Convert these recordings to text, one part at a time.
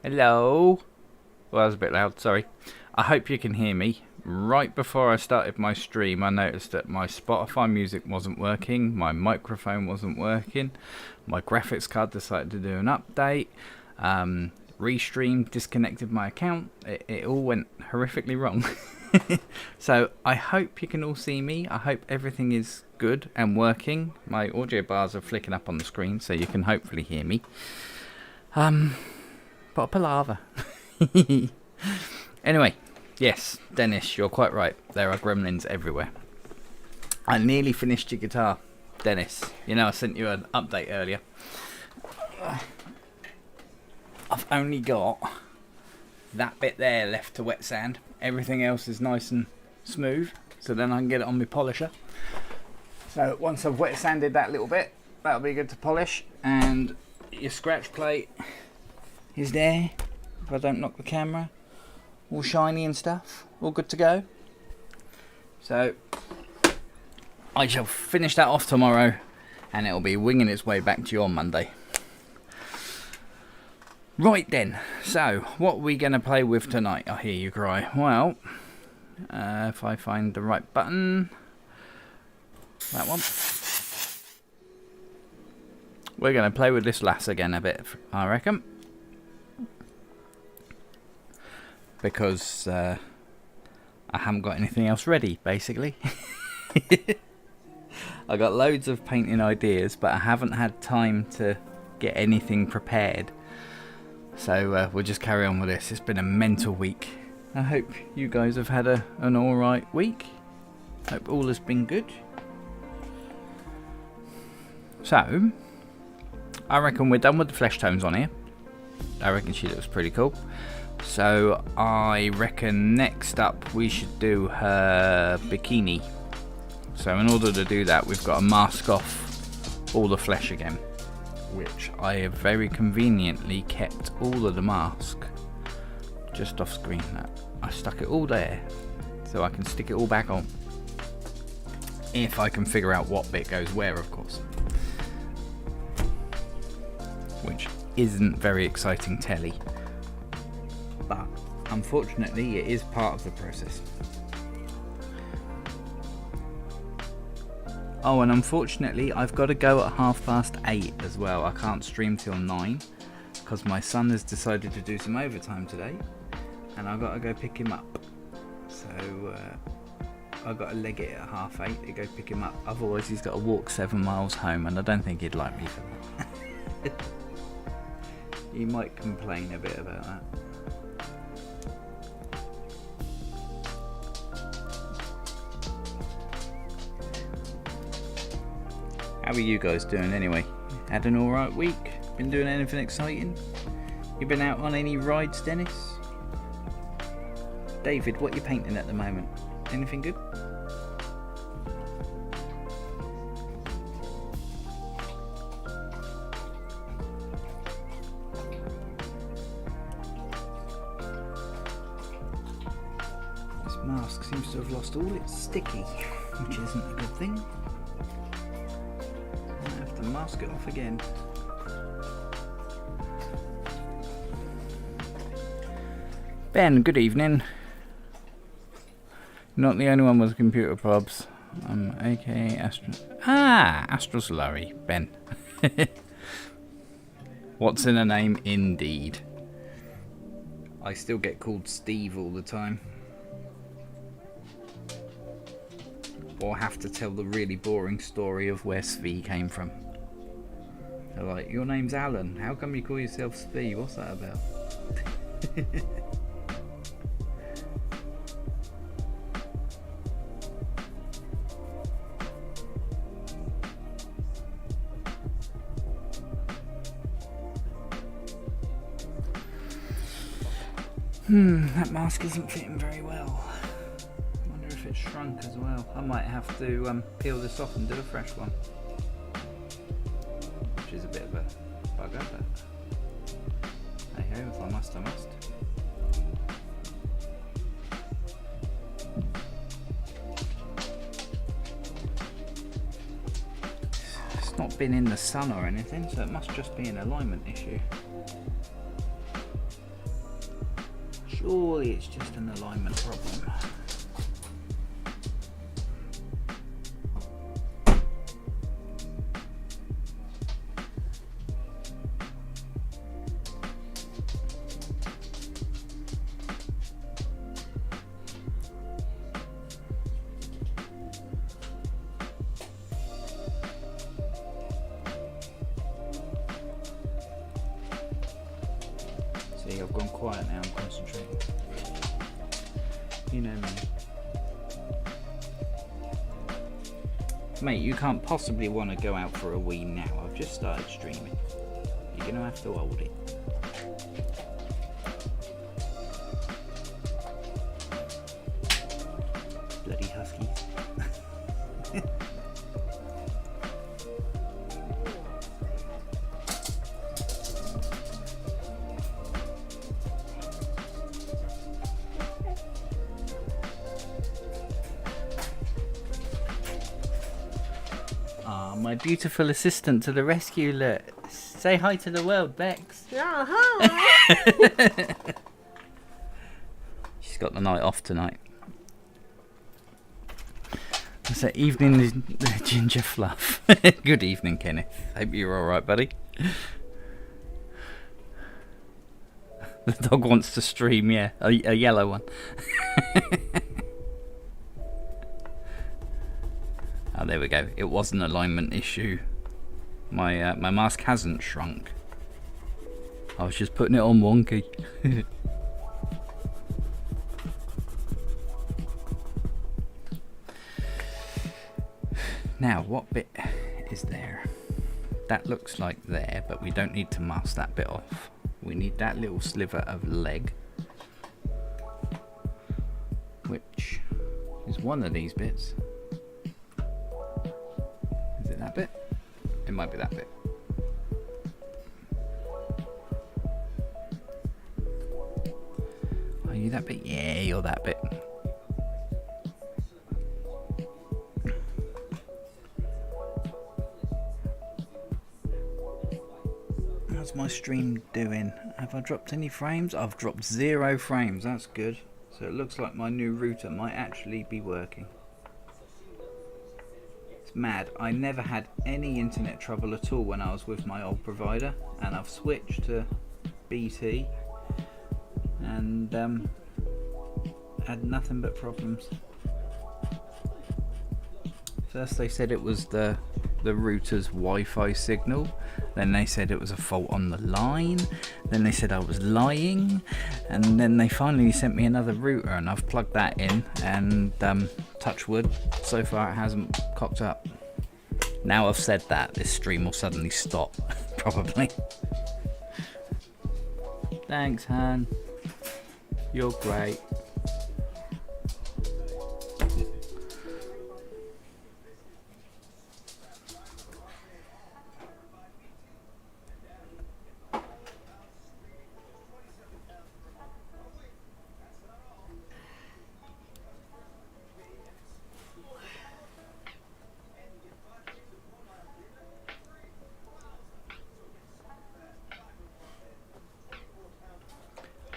Hello. Well, that was a bit loud, sorry. I hope you can hear me. Right before I started my stream, I noticed that my Spotify music wasn't working, my microphone wasn't working, my graphics card decided to do an update, Restream disconnected my account. It all went horrifically wrong. So I hope you can all see me. I hope everything is good and working. My audio bars are flicking up on the screen, so you can hopefully hear me. But a palaver. Anyway, yes, Dennis, you're quite right. There are gremlins everywhere. I nearly finished your guitar, Dennis. You know, I sent you an update earlier. I've only got that bit there left to wet sand. Everything else is nice and smooth, so then I can get it on my polisher. So once I've wet sanded that little bit, that'll be good to polish. And your scratch plate is there, if I don't knock the camera. All shiny and stuff, all good to go. So I shall finish that off tomorrow, and it'll be winging its way back to you on Monday. Right then, so what are we going to play with tonight? I hear you cry. Well, if I find the right button, that one. We're going to play with this lass again a bit, I reckon. Because I haven't got anything else ready, basically. I got loads of painting ideas, but I haven't had time to get anything prepared. So we'll just carry on with this. It's been a mental week. I hope you guys have had an alright week. Hope all has been good. So, I reckon we're done with the flesh tones on here. I reckon she looks pretty cool. So I reckon next up we should do her bikini. So in order to do that, we've got to mask off all the flesh again, which I have very conveniently kept all of the mask just off screen. I stuck it all there so I can stick it all back on, if I can figure out what bit goes where, of course, which isn't very exciting telly. But unfortunately it is part of the process. Oh, and unfortunately I've got to go at 8:30 as well. I can't stream till 9 because my son has decided to do some overtime today, and I've got to go pick him up. So I've got to leg it at 8:30 to go pick him up. Otherwise he's got to walk 7 miles home, and I don't think he'd like me for that. He might complain a bit about that. How are you guys doing anyway? Had an alright week? Been doing anything exciting? You been out on any rides, Dennis? David, what are you painting at the moment? Anything good? This mask seems to have lost all its sticky, which isn't a good thing. Mask it off again. Ben, good evening. Not the only one with computer probs. aka Astros Larry, Ben. What's in a name indeed. I still get called Steve all the time. Or have to tell the really boring story of where Svee came from. They're like, your name's Alan, how come you call yourself Svee? What's that about? That mask isn't fitting very well. I wonder if it's shrunk as well. I might have to peel this off and do a fresh one. Which is a bit of a bugger, but hey ho, if I must, I must. It's not been in the sun or anything, so it must just be an alignment issue. Surely it's just an alignment problem. See, I've gone quiet now, I'm concentrating. You know me. Mate, you can't possibly want to go out for a wee now. I've just started streaming. You're going to have to hold it. Bloody huskies. My beautiful assistant to the rescue, look. Say hi to the world, Bex. Yeah, hi. She's got the night off tonight. So evening, Ginger Fluff. Good evening, Kenneth. Hope you're alright, buddy. The dog wants to stream, yeah. A yellow one. Oh, there we go. It was an alignment issue. My mask hasn't shrunk. I was just putting it on wonky. Now, what bit is there? That looks like there, but we don't need to mask that bit off. We need that little sliver of leg, which is one of these bits. Is it that bit? It might be that bit. Are you that bit? Yeah, you're that bit. How's my stream doing? Have I dropped any frames? I've dropped 0 frames. That's good. So it looks like my new router might actually be working. Mad. I never had any internet trouble at all when I was with my old provider, and I've switched to BT and had nothing but problems. First they said it was the router's Wi-Fi signal, then they said it was a fault on the line, then they said I was lying, and then they finally sent me another router, and I've plugged that in, and touch wood, so far it hasn't cocked up. Now I've said that, this stream will suddenly stop, probably. Thanks, Han. You're great.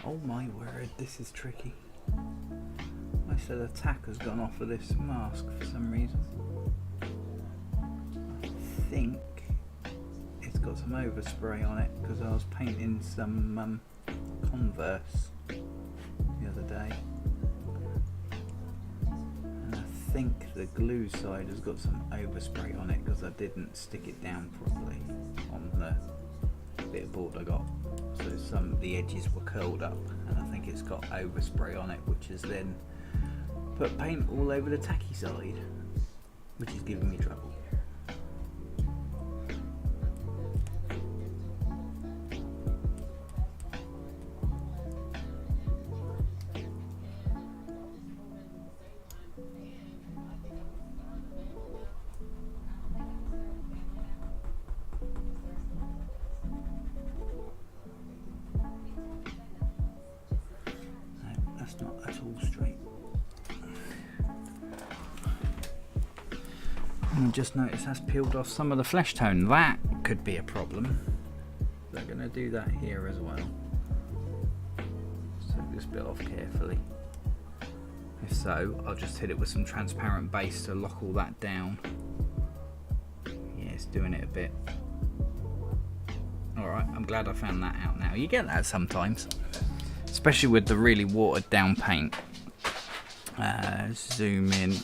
Oh my word, this is tricky. My cell attack has gone off of this mask for some reason. I think it's got some overspray on it because I was painting some Converse the other day. And I think the glue side has got some overspray on it because I didn't stick it down properly on the bit of board I got. So some of the edges were curled up, and I think it's got overspray on it, which has then put paint all over the tacky side, which is giving me trouble. Not at all straight. And I just noticed that's peeled off some of the flesh tone. That could be a problem. They're going to do that here as well. So this bit off carefully. If so, I'll just hit it with some transparent base to lock all that down. Yeah, it's doing it a bit. Alright, I'm glad I found that out now. You get that sometimes, especially with the really watered down paint. Zoom in.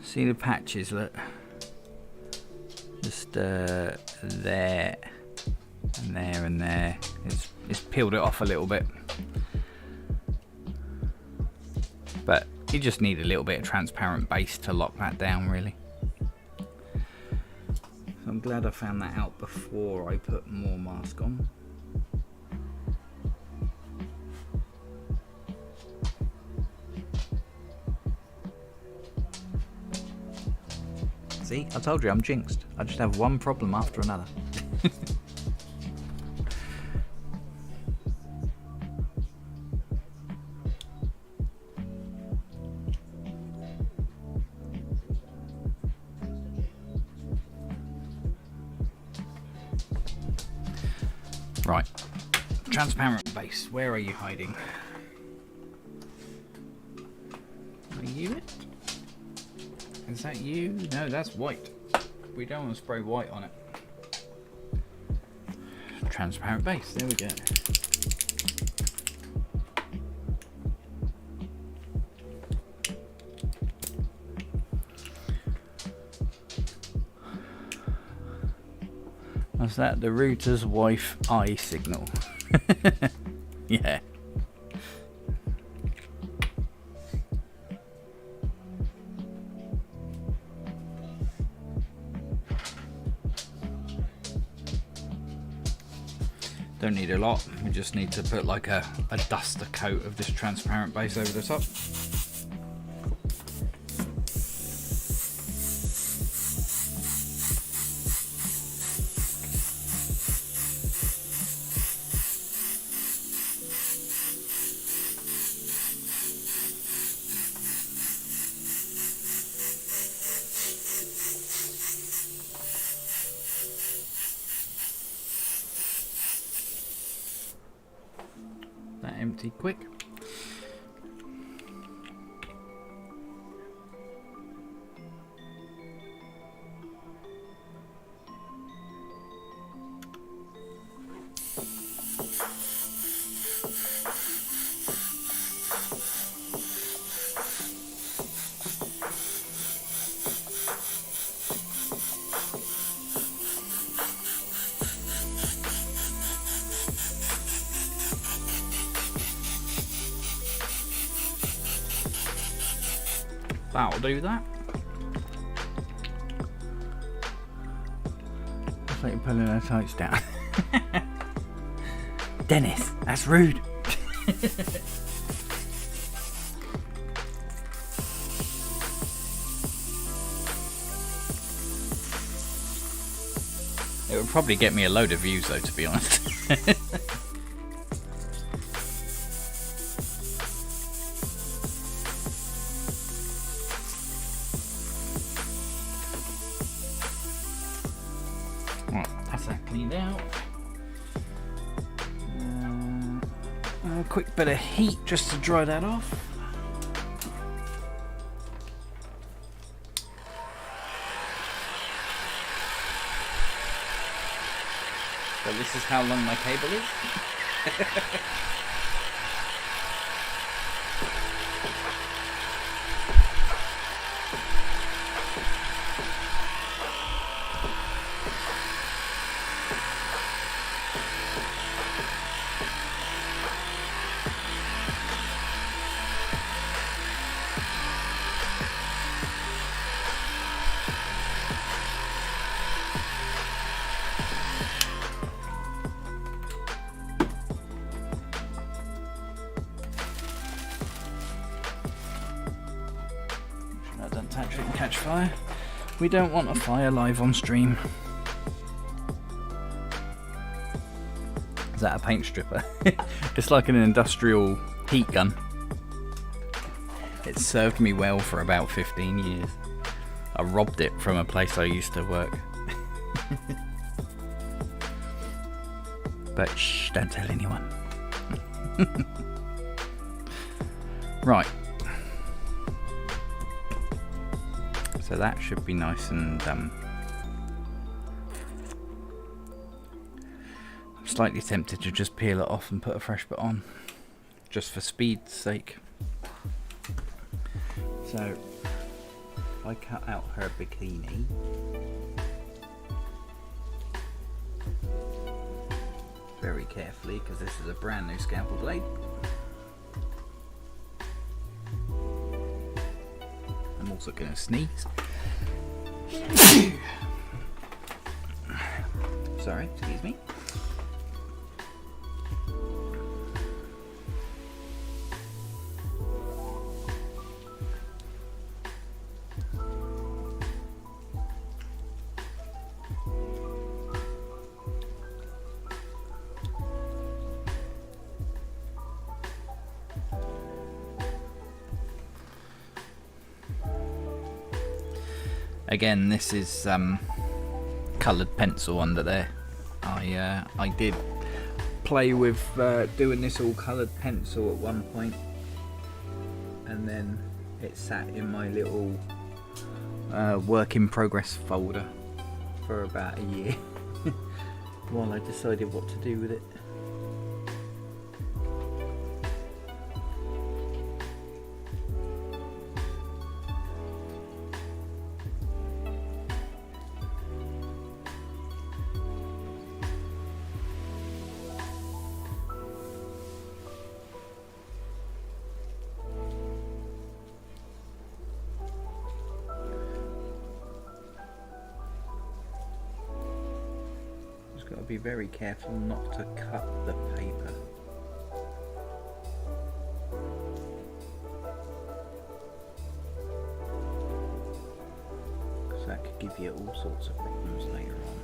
See the patches, look. Just there and there and there. It's peeled it off a little bit. But you just need a little bit of transparent base to lock that down, really. So I'm glad I found that out before I put more mask on. See, I told you I'm jinxed. I just have one problem after another. Right, transparent base, where are you hiding? Are you it? Is that you? No, that's white. We don't want to spray white on it. Transparent base, there we go. Was that the router's wife eye signal? Yeah. Don't need a lot, we just need to put like a duster coat of this transparent base over the top. Empty quick. That'll do that. Looks like you're pulling her tights down. Dennis, that's rude. It would probably get me a load of views though, to be honest. Cleaned out. A quick bit of heat just to dry that off. So this is how long my cable is. Touch it and catch fire. We don't want a fire live on stream. Is that a paint stripper? It's like an industrial heat gun. It served me well for about 15 years. I robbed it from a place I used to work. But shh, don't tell anyone. Right. So that should be nice and I'm slightly tempted to just peel it off and put a fresh bit on, just for speed's sake. So if I cut out her bikini, very carefully, because this is a brand new scalpel blade. I'm also going to sneeze. Sorry, excuse me. Again, this is coloured pencil under there. I did play with doing this all coloured pencil at one point, and then it sat in my little work in progress folder for about a year while I decided what to do with it. Got to be very careful not to cut the paper. Because that could give you all sorts of problems later on.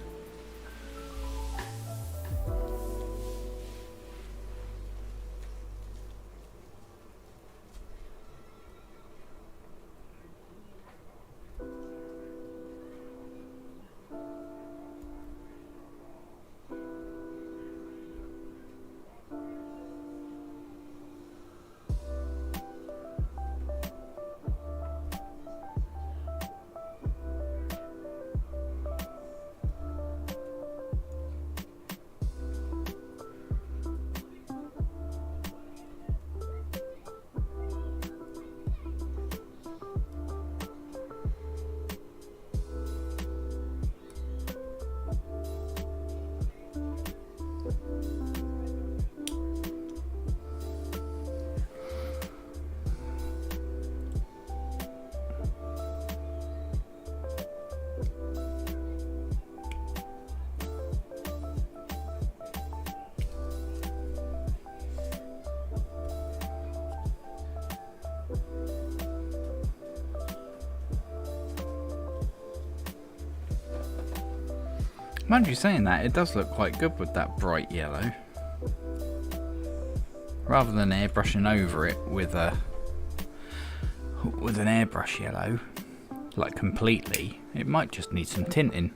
Mind you saying that, it does look quite good with that bright yellow. Rather than airbrushing over it with an airbrush yellow, like completely, it might just need some tinting.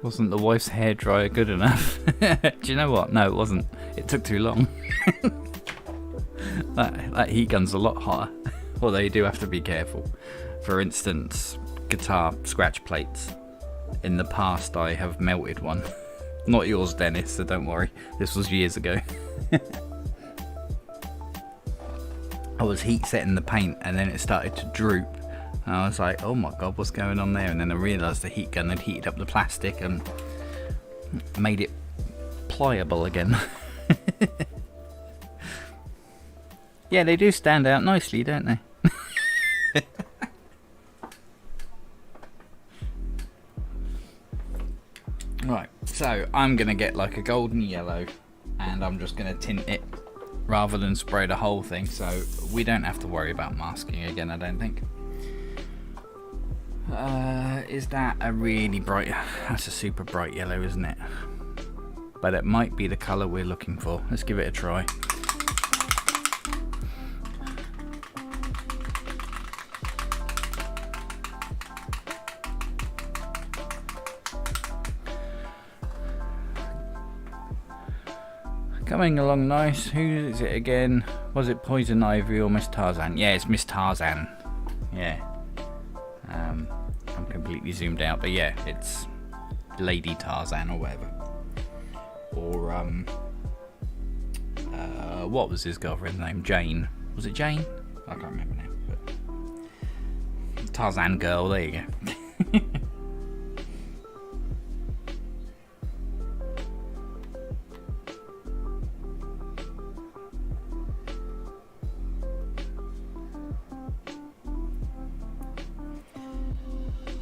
Wasn't the wife's hairdryer good enough? Do you know what? No, it wasn't. It took too long. that heat gun's a lot hotter. Although you do have to be careful. For instance, guitar scratch plates. In the past I have melted one. Not yours, Dennis, so don't worry. This was years ago. I was heat setting the paint and then it started to droop. And I was like, oh my god, what's going on there? And then I realised the heat gun had heated up the plastic and made it pliable again. Yeah, they do stand out nicely, don't they? Right, so I'm going to get like a golden yellow and I'm just going to tint it rather than spray the whole thing, so we don't have to worry about masking again, I don't think. Is that a really bright... That's a super bright yellow, isn't it? But it might be the colour we're looking for. Let's give it a try. Coming along nice. Who is it again? Was it Poison Ivy or Miss Tarzan? Yeah, it's Miss Tarzan. Yeah. I'm completely zoomed out, but yeah, it's Lady Tarzan or whatever. Or what was his girlfriend's name? Jane. Was it Jane? I can't remember now. But Tarzan girl. There you go.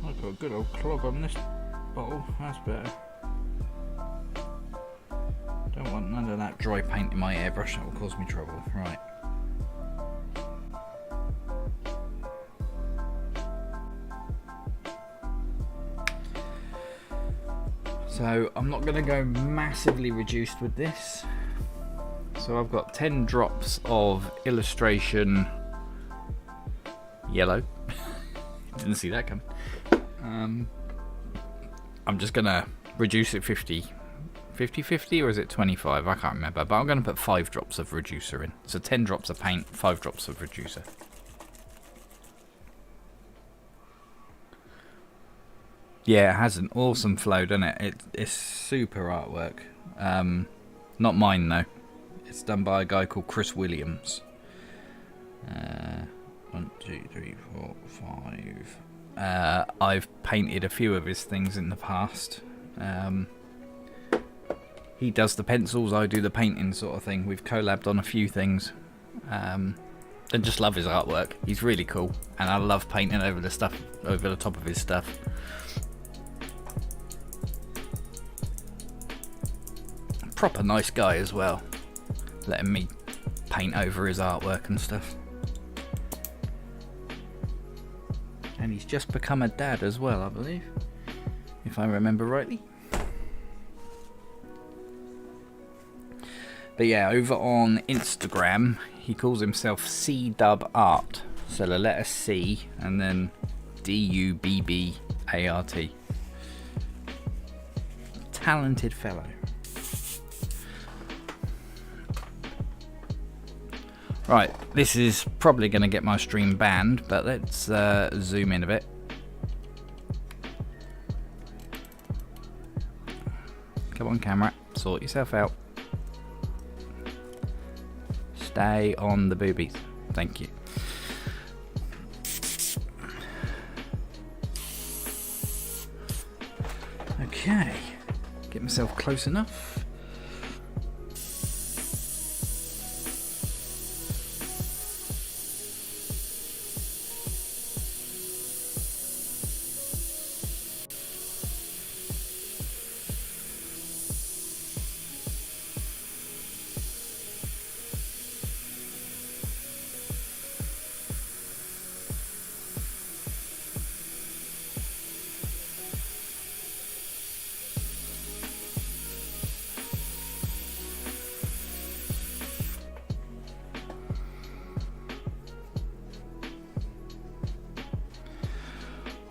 I've got a good old clog on this bottle. That's better. Don't want none of that dry paint in my airbrush, that will cause me trouble. Right. So I'm not going to go massively reduced with this. So I've got 10 drops of illustration yellow. Didn't see that coming. I'm just going to reduce it 50-50, or is it 25? I can't remember, but I'm going to put 5 drops of reducer in. So 10 drops of paint, 5 drops of reducer. Yeah, it has an awesome flow, doesn't it? It's super artwork. Not mine though. It's done by a guy called Chris Williams. 1, 2, 3, 4, 5. I've painted a few of his things in the past. He does the pencils, I do the painting sort of thing. We've collabed on a few things. And just love his artwork. He's really cool. And I love painting over the top of his stuff. Proper nice guy as well. Letting me paint over his artwork and stuff. And he's just become a dad as well, I believe. If I remember rightly. But yeah, over on Instagram, he calls himself Cdubbart. So the letter C and then Dubbart. Talented fellow. Right, this is probably going to get my stream banned, but let's zoom in a bit. Come on, camera, sort yourself out. Stay on the boobies. Thank you. Okay, get myself close enough.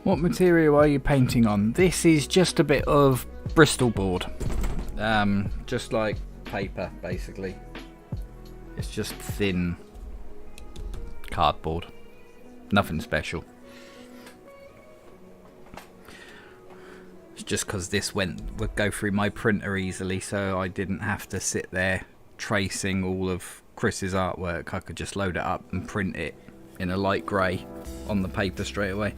What material are you painting on? This is just a bit of Bristol board. Just like paper, basically. It's just thin cardboard. Nothing special. It's just because this would go through my printer easily, so I didn't have to sit there tracing all of Chris's artwork. I could just load it up and print it in a light grey on the paper straight away.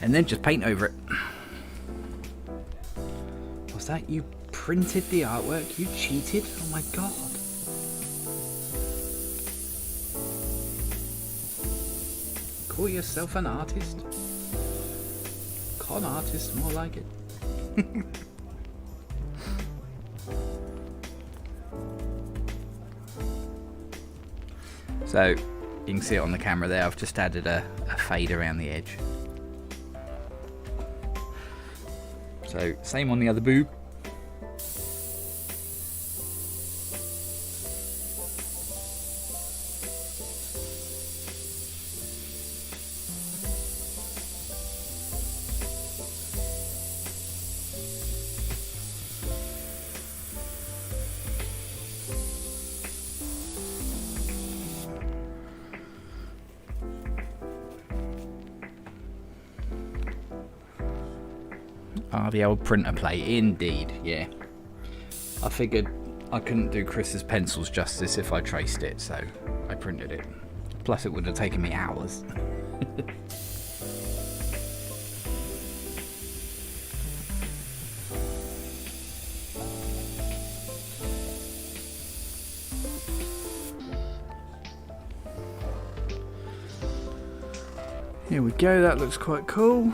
And then just paint over it. Was that you printed the artwork? You cheated? Oh my god. Call yourself an artist? Con artist, more like it. So, you can see it on the camera there. I've just added a fade around the edge. So, same on the other boob. Ah, the old printer plate, indeed, yeah. I figured I couldn't do Chris's pencils justice if I traced it, so I printed it. Plus it would have taken me hours. Here we go, that looks quite cool.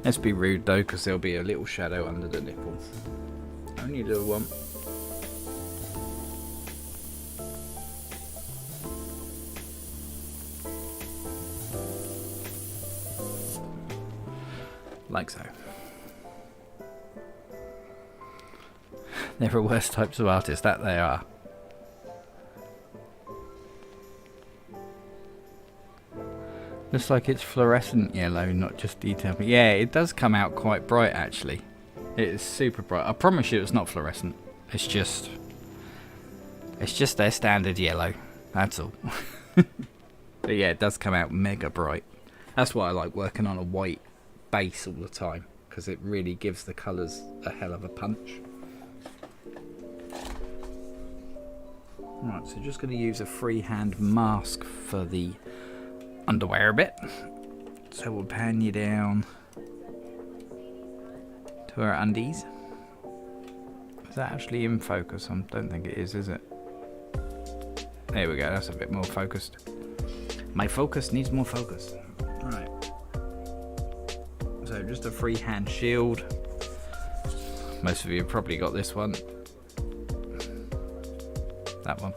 Let's be rude though, because there'll be a little shadow under the nipple. Only a little one. Like so. There are worse types of artists, that they are. Looks like it's fluorescent yellow, not just detail. But yeah, it does come out quite bright actually. It is super bright. I promise you it's not fluorescent. It's just their standard yellow. That's all. But yeah, it does come out mega bright. That's why I like working on a white base all the time, because it really gives the colours a hell of a punch. Right, so just going to use a freehand mask for the underwear a bit. So we'll pan you down to our undies. Is that actually in focus? I don't think it is it? There we go, that's a bit more focused. My focus needs more focus. Right. So just a freehand shield. Most of you have probably got this one. That one.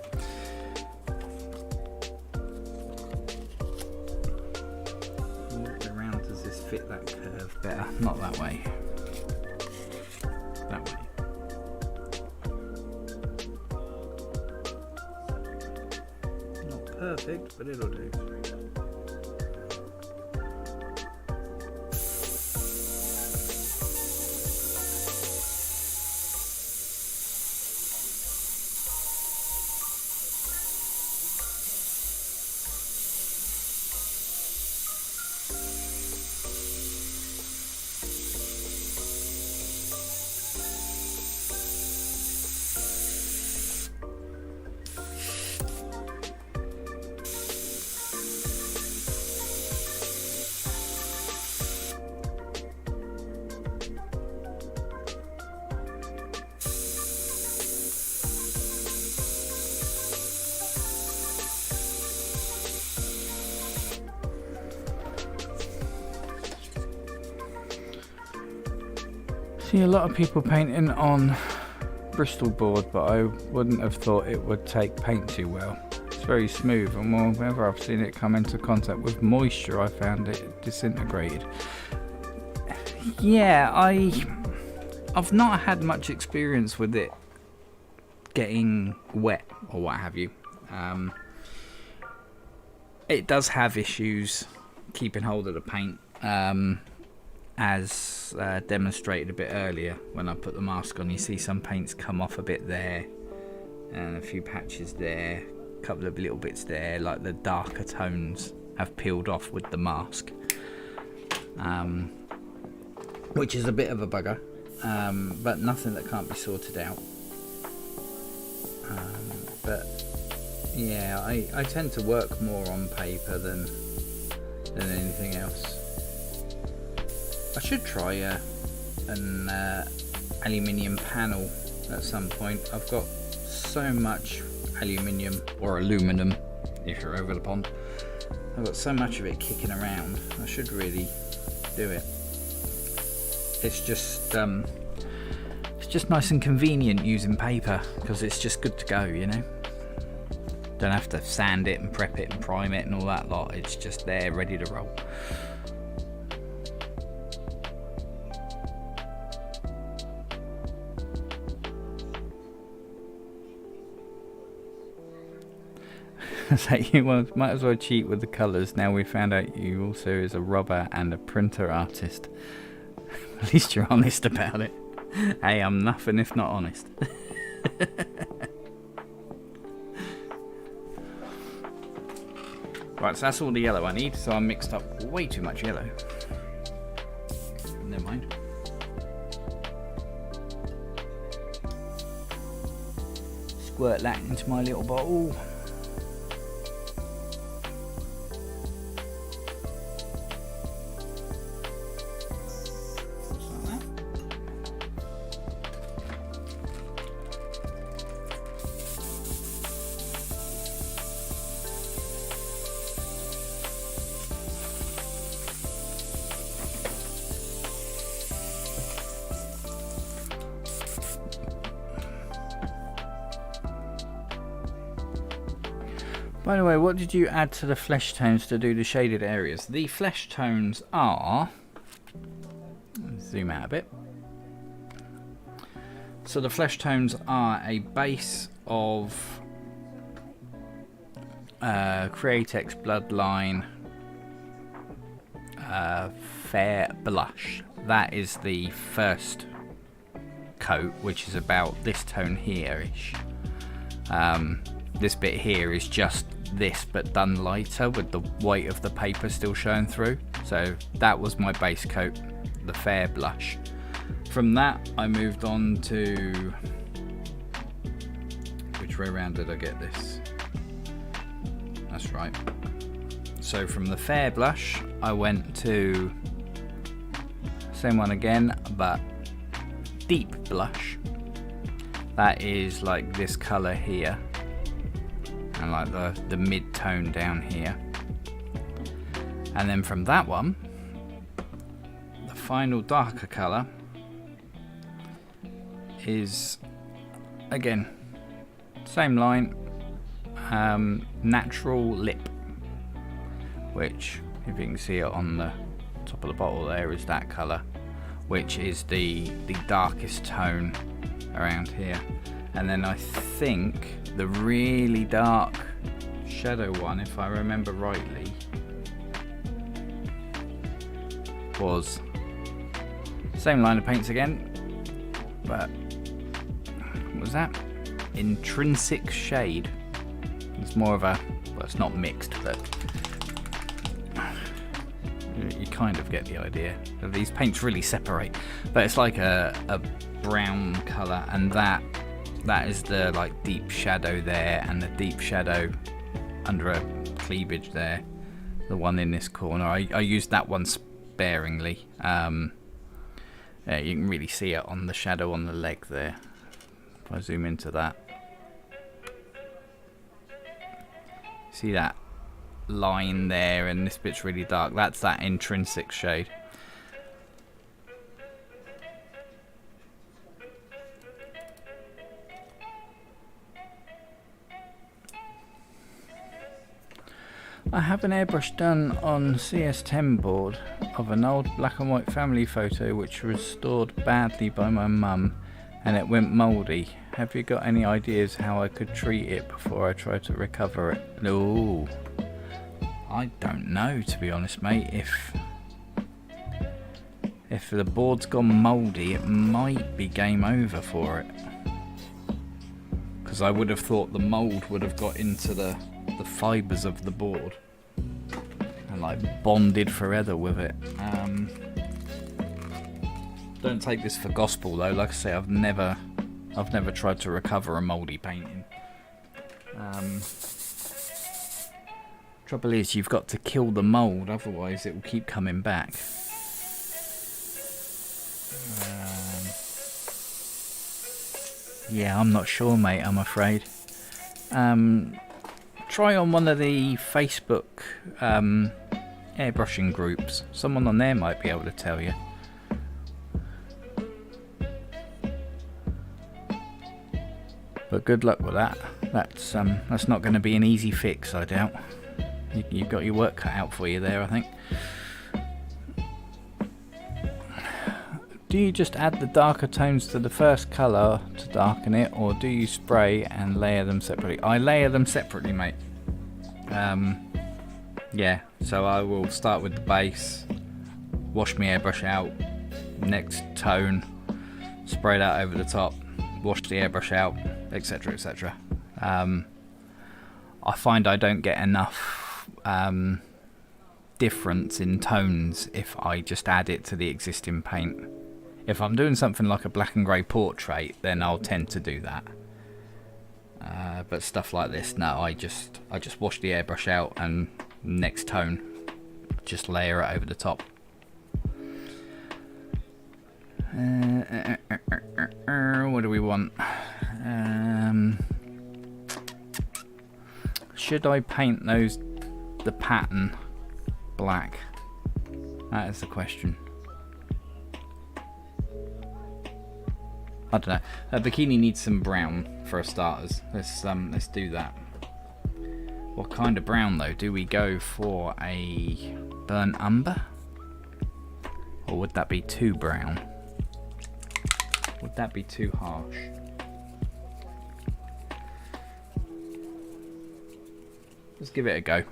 What around does this fit that curve better? Not that way. That way. Not perfect, but it'll do. See a lot of people painting on Bristol board, but I wouldn't have thought it would take paint too well. It's very smooth, and whenever I've seen it come into contact with moisture, I found it disintegrated. Yeah, I've not had much experience with it getting wet or what have you. It does have issues keeping hold of the paint. As demonstrated a bit earlier when I put the mask on, you see some paints come off a bit there and a few patches there, a couple of little bits there, like the darker tones have peeled off with the mask, which is a bit of a bugger, but nothing that can't be sorted out. But yeah, I tend to work more on paper than anything else. I should try an aluminium panel at some point. I've got so much aluminium, or aluminum if you're over the pond. I've got so much of it kicking around. I should really do it. It's just nice and convenient using paper, because it's just good to go, you know. Don't have to sand it and prep it and prime it and all that lot. It's just there, ready to roll. So you might as well cheat with the colours. Now we found out you also is a robber and a printer artist. At least you're honest about it. Hey, I'm nothing if not honest. Right, so that's all the yellow I need, so I mixed up way too much yellow. Never mind. Squirt that into my little bottle. By the way, what did you add to the flesh tones to do the shaded areas? The flesh tones are... zoom out a bit. So the flesh tones are a base of Createx Bloodline Fair Blush. That is the first coat, which is about this tone here-ish. This bit here is just this but done lighter with the white of the paper still showing through. So that was my base coat, the Fair Blush. From that I moved on to... which way around did I get this? That's right. So from the Fair Blush I went to same one again but Deep Blush. That is like this colour here. And like the mid-tone down here. And then from that one, the final darker colour is, again, same line, Natural Lip, which, if you can see it on the top of the bottle there, is that colour, which is the darkest tone around here. And then I think the really dark shadow one, if I remember rightly, was same line of paints again, but what was that? Intrinsic Shade. It's more of a, well, it's not mixed, but you kind of get the idea. These paints really separate, but it's like a brown colour, and that is the like deep shadow there, and the deep shadow under a cleavage there, the one in this corner. I used that one sparingly. You can really see it on the shadow on the leg there. If I zoom into that, see that line there, and this bit's really dark. That's that Intrinsic Shade. I have an airbrush done on CS10 board of an old black and white family photo which was stored badly by my mum and it went mouldy. Have you got any ideas how I could treat it before I try to recover it? No, I don't know, to be honest, mate. If the board's gone mouldy, it might be game over for it, because I would have thought the mould would have got into the fibres of the board and like bonded forever with it. Don't take this for gospel though. Like I say, I've never tried to recover a mouldy painting. Trouble is, you've got to kill the mould, otherwise it will keep coming back. Yeah, I'm not sure, mate, I'm afraid. Try on one of the Facebook airbrushing groups. Someone on there might be able to tell you. But good luck with that. That's not going to be an easy fix, I doubt. You've got your work cut out for you there, I think. Do you just add the darker tones to the first colour to darken it, or do you spray and layer them separately? I layer them separately, mate. Yeah, so I will start with the base, wash my airbrush out, next tone, spray that over the top, wash the airbrush out, etc, etc. I find I don't get enough difference in tones if I just add it to the existing paint. If I'm doing something like a black and grey portrait, then I'll tend to do that. But stuff like this, no, I just wash the airbrush out and next tone, just layer it over the top. What do we want? Should I paint the pattern black? That is the question. I don't know. Bikini needs some brown for starters. Let's do that. What kind of brown though? Do we go for a burnt umber? Or would that be too brown? Would that be too harsh? Let's give it a go.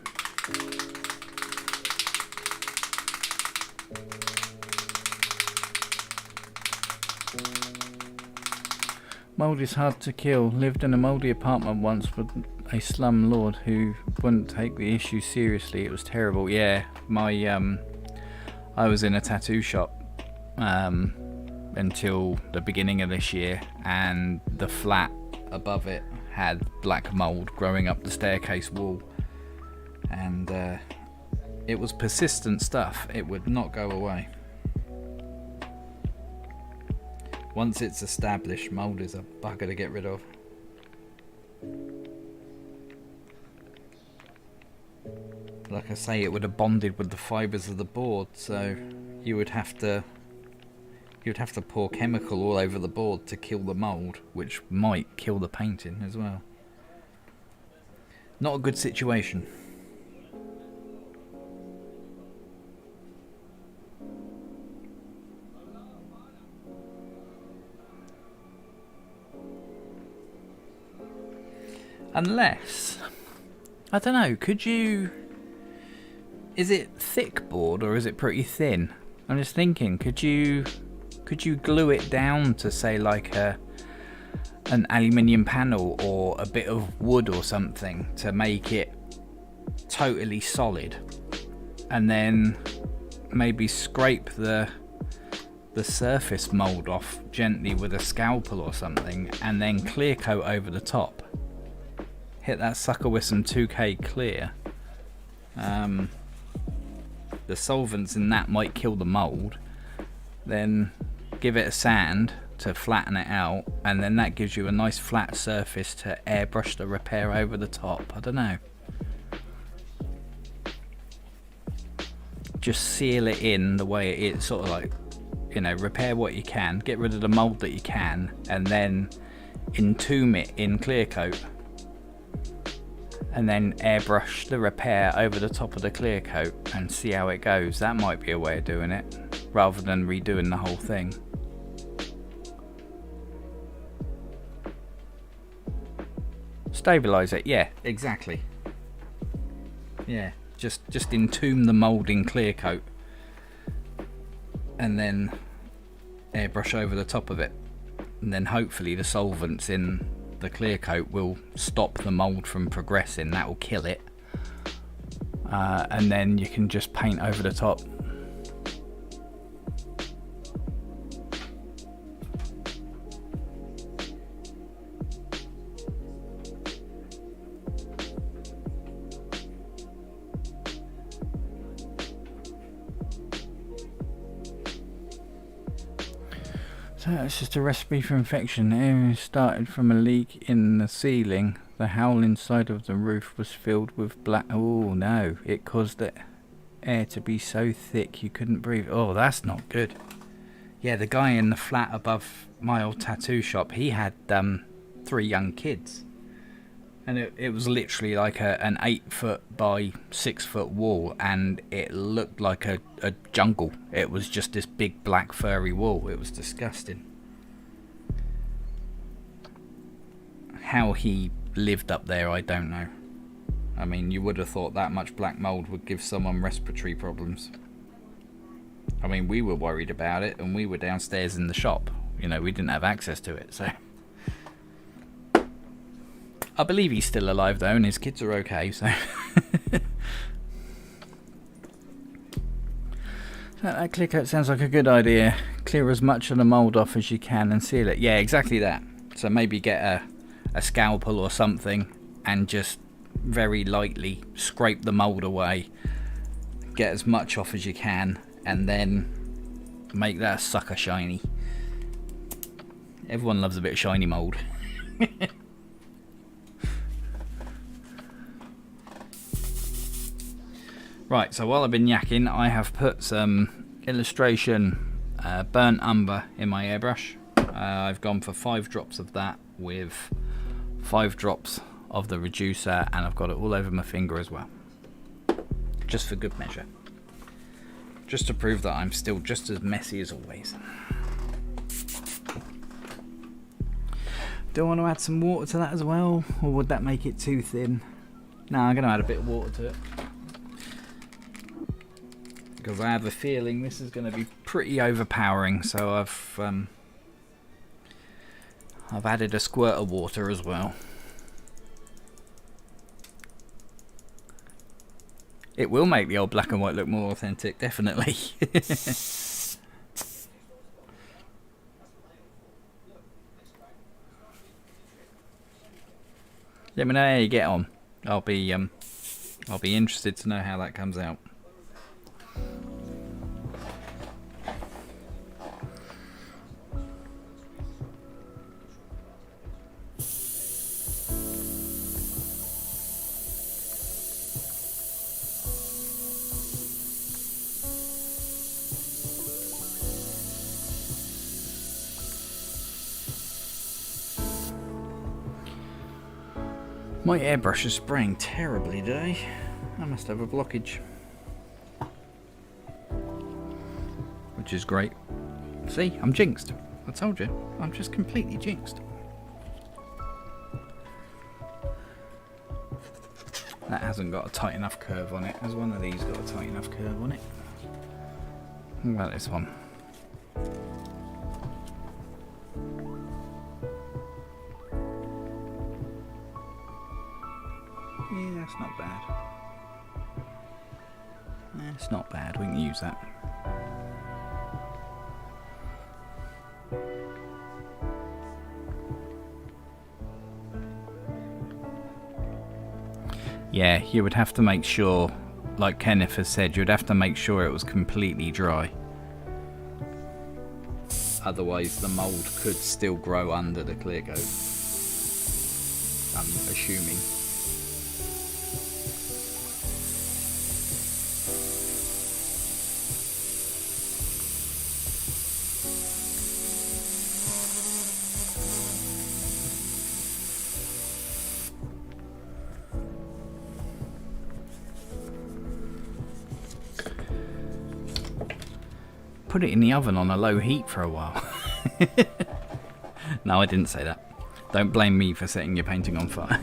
Mould is hard to kill. Lived in a mouldy apartment once with a slumlord who wouldn't take the issue seriously. It was terrible. Yeah, I was in a tattoo shop until the beginning of this year, and the flat above it had black mould growing up the staircase wall, and it was persistent stuff. It would not go away. Once it's established, mould is a bugger to get rid of. Like I say, it would have bonded with the fibres of the board, so you would have to pour chemical all over the board to kill the mould, which might kill the painting as well. Not a good situation. Unless, I don't know, could you, is it thick board or is it pretty thin? I'm just thinking, could you glue it down to say like an aluminium panel or a bit of wood or something to make it totally solid, and then maybe scrape the surface mould off gently with a scalpel or something, and then clear coat over the top. Hit that sucker with some 2K clear. The solvents in that might kill the mould. Then give it a sand to flatten it out, and then that gives you a nice flat surface to airbrush the repair over the top. I don't know. Just seal it in the way it is, sort of like, you know, repair what you can, get rid of the mould that you can, and then entomb it in clear coat. And then airbrush the repair over the top of the clear coat and see how it goes. That might be a way of doing it, rather than redoing the whole thing. Stabilize it, yeah, exactly. Yeah, just entomb the mould in clear coat and then airbrush over the top of it, and then hopefully the solvents in the clear coat will stop the mould from progressing. That will kill it, and then you can just paint over the top. So it's just a recipe for infection. It started from a leak in the ceiling. The hole inside of the roof was filled with black. Oh no, it caused the air to be so thick you couldn't breathe. Oh, that's not good. Yeah, the guy in the flat above my old tattoo shop, he had 3 young kids. And it was literally like an 8-foot by 6-foot wall, and it looked like a jungle. It was just this big black furry wall. It was disgusting. How he lived up there, I don't know. I mean, you would have thought that much black mould would give someone respiratory problems. I mean, we were worried about it, and we were downstairs in the shop. You know, we didn't have access to it, so... I believe he's still alive though, and his kids are okay, so That clear coat sounds like a good idea. Clear as much of the mould off as you can and seal it. Yeah, exactly that. So maybe get a scalpel or something and just very lightly scrape the mould away. Get as much off as you can and then make that sucker shiny. Everyone loves a bit of shiny mould. Right, so while I've been yakking, I have put some illustration burnt umber in my airbrush. I've gone for 5 drops of that with 5 drops of the reducer, and I've got it all over my finger as well. Just for good measure. Just to prove that I'm still just as messy as always. Do I want to add some water to that as well, or would that make it too thin? No, I'm going to add a bit of water to it. Because I have a feeling this is going to be pretty overpowering, so I've added a squirt of water as well. It will make the old black and white look more authentic, definitely. Let me know how you get on. I'll be interested to know how that comes out. My airbrush is spraying terribly today. I must have a blockage. Which is great. See, I'm jinxed. I told you, I'm just completely jinxed. That hasn't got a tight enough curve on it. Has one of these got a tight enough curve on it? What about this one? Yeah, that's not bad. That's not bad, we can use that. Yeah, you would have to make sure, like Kenneth has said, you would have to make sure it was completely dry. Otherwise the mould could still grow under the clear coat. I'm assuming. Put it in the oven on a low heat for a while. No, I didn't say that. Don't blame me for setting your painting on fire.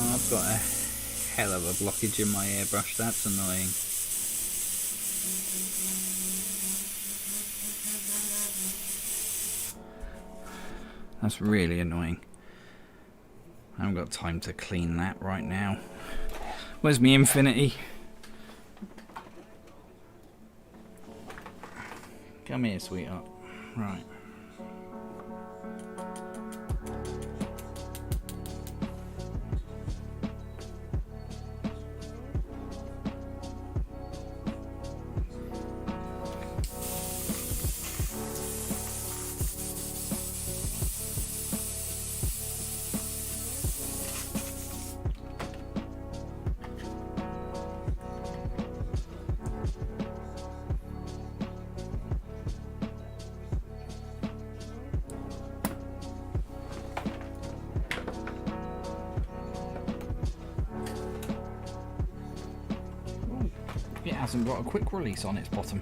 I've got a hell of a blockage in my airbrush, that's annoying. That's really annoying. I haven't got time to clean that right now. Where's my infinity? Come here, sweetheart. Right. It hasn't got a quick release on its bottom.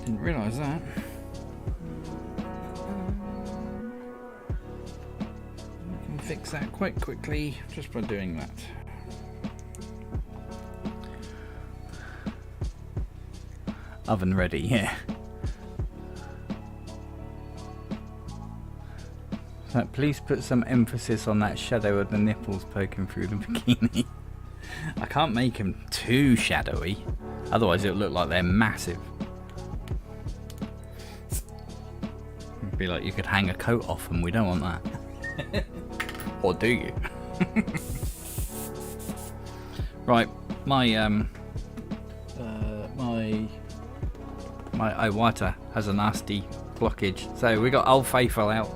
Didn't realise that. fix that quite quickly just by doing that. Oven ready, yeah. So please put some emphasis on that shadow of the nipples poking through the bikini. I can't make them too shadowy, otherwise it'll look like they're massive. It'd be like you could hang a coat off and we don't want that. Or do you? Right, my water has a nasty blockage, so we got Old Faithful out.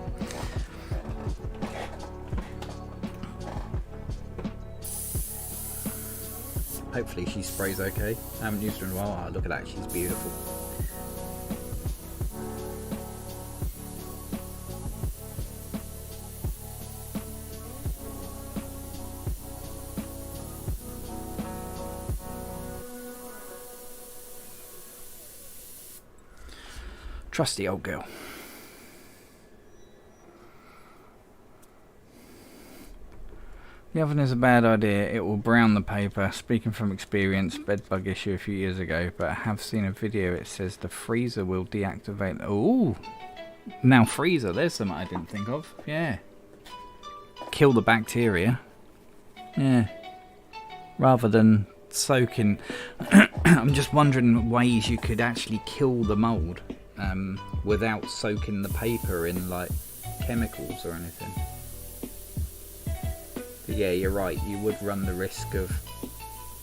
Hopefully she sprays okay. I haven't used her in a while. Oh, look at that, she's beautiful. Trusty old girl. The oven is a bad idea. It will brown the paper. Speaking from experience, bedbug issue a few years ago, but I have seen a video. It says the freezer will deactivate. Ooh, now freezer. There's something I didn't think of. Yeah, kill the bacteria. Yeah, rather than soaking. I'm just wondering ways you could actually kill the mold without soaking the paper in like chemicals or anything. But yeah, you're right, you would run the risk of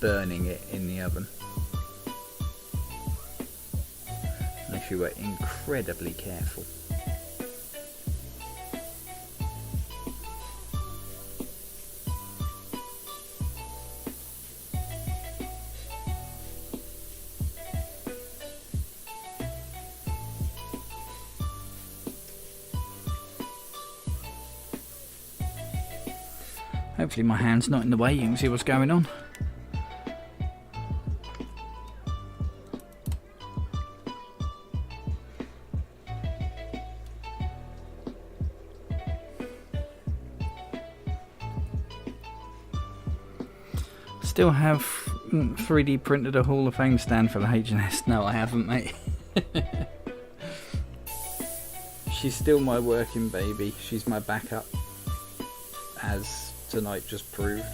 burning it in the oven if you were incredibly careful. Hopefully my hand's not in the way, you can see what's going on. Still have 3D printed a Hall of Fame stand for the H&S. No, I haven't, mate. She's still my working baby. She's my backup, as tonight just proved.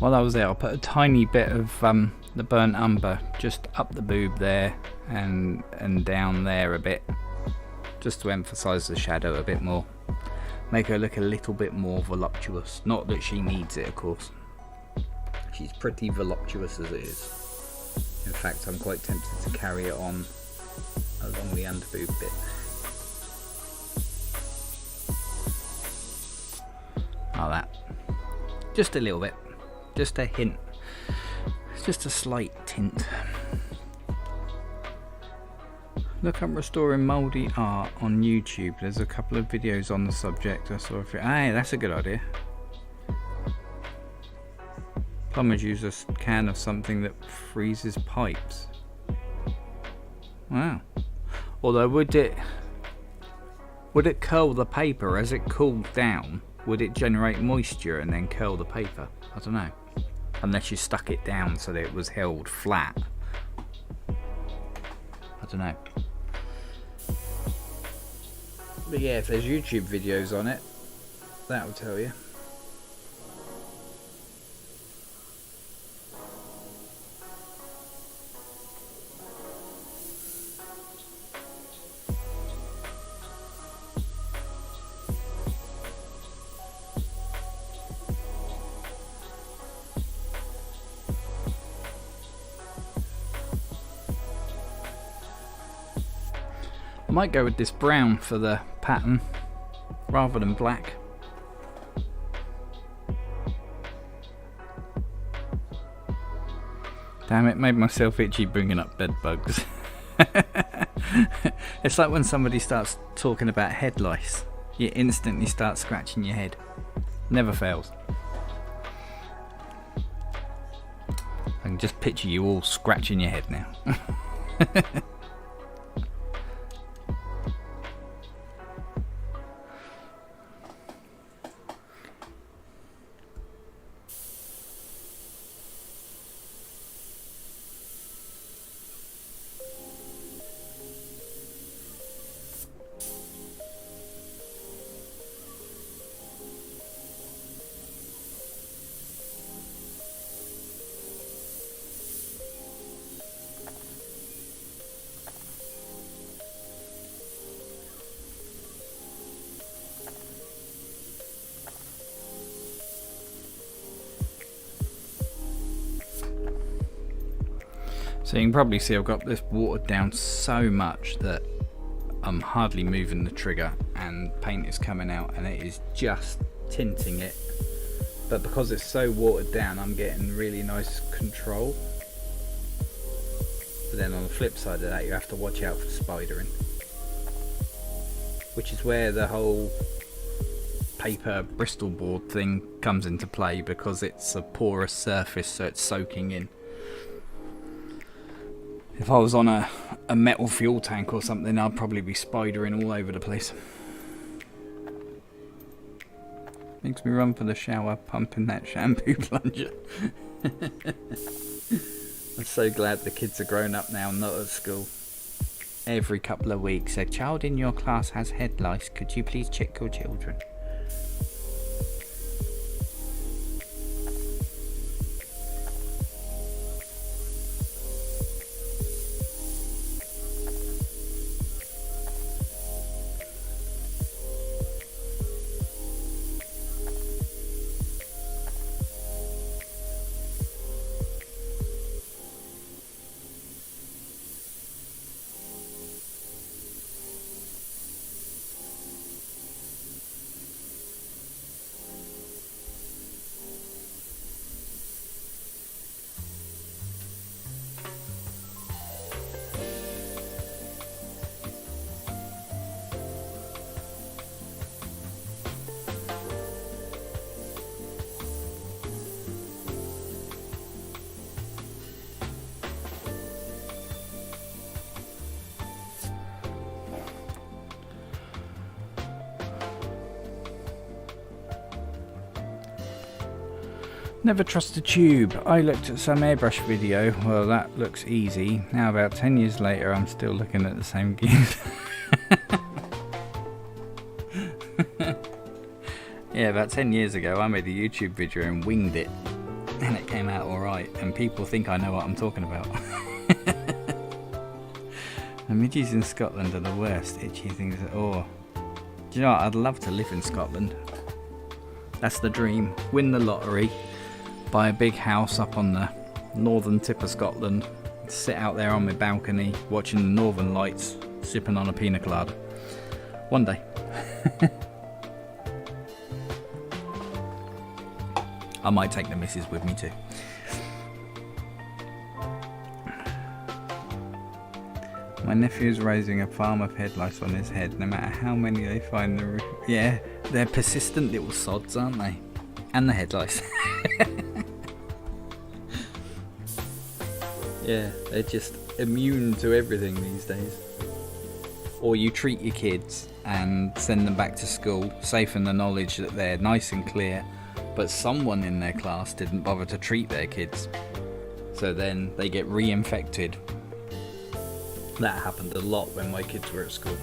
While I was there, I'll put a tiny bit of the burnt umber just up the boob there and down there a bit, just to emphasise the shadow a bit more. Make her look a little bit more voluptuous. Not that she needs it, of course. She's pretty voluptuous as it is. In fact, I'm quite tempted to carry it on along the underboob bit. Like that. Just a little bit. Just a hint. It's just a slight tint. Look up restoring mouldy art on YouTube. There's a couple of videos on the subject. I saw if hey, that's a good idea. Plumbers use a can of something that freezes pipes. Wow. Although would it curl the paper as it cooled down? Would it generate moisture and then curl the paper? I don't know. Unless you stuck it down so that it was held flat. I don't know. But yeah, if there's YouTube videos on it, that will tell you. I might go with this brown for the pattern rather than black. Damn it, made myself itchy bringing up bed bugs. It's like when somebody starts talking about head lice, you instantly start scratching your head. Never fails. I can just picture you all scratching your head now. So you can probably see I've got this watered down so much that I'm hardly moving the trigger and paint is coming out and it is just tinting it. But because it's so watered down, I'm getting really nice control. But then on the flip side of that, you have to watch out for spidering, which is where the whole paper Bristol board thing comes into play, because it's a porous surface, so it's soaking in. If I was on a metal fuel tank or something, I'd probably be spidering all over the place. Makes me run for the shower, pumping that shampoo plunger. I'm so glad the kids are grown up now, not at school. Every couple of weeks, a child in your class has head lice. Could you please check your children? Never trust a tube. I looked at some airbrush video. Well, that looks easy. Now about 10 years later, I'm still looking at the same gears. Yeah, about 10 years ago, I made a YouTube video and winged it. And it came out alright. And people think I know what I'm talking about. The midges in Scotland are the worst. Itchy things at all. Do you know what? I'd love to live in Scotland. That's the dream. Win the lottery. Buy a big house up on the northern tip of Scotland, sit out there on my balcony watching the northern lights, sipping on a pina colada. One day. I might take the missus with me too. My nephew's raising a farm of head lice on his head. No matter how many they find, yeah, they're persistent little sods, aren't they? And the head lice. Yeah, they're just immune to everything these days. Or you treat your kids and send them back to school, safe in the knowledge that they're nice and clear, but someone in their class didn't bother to treat their kids. So then they get reinfected. That happened a lot when my kids were at school.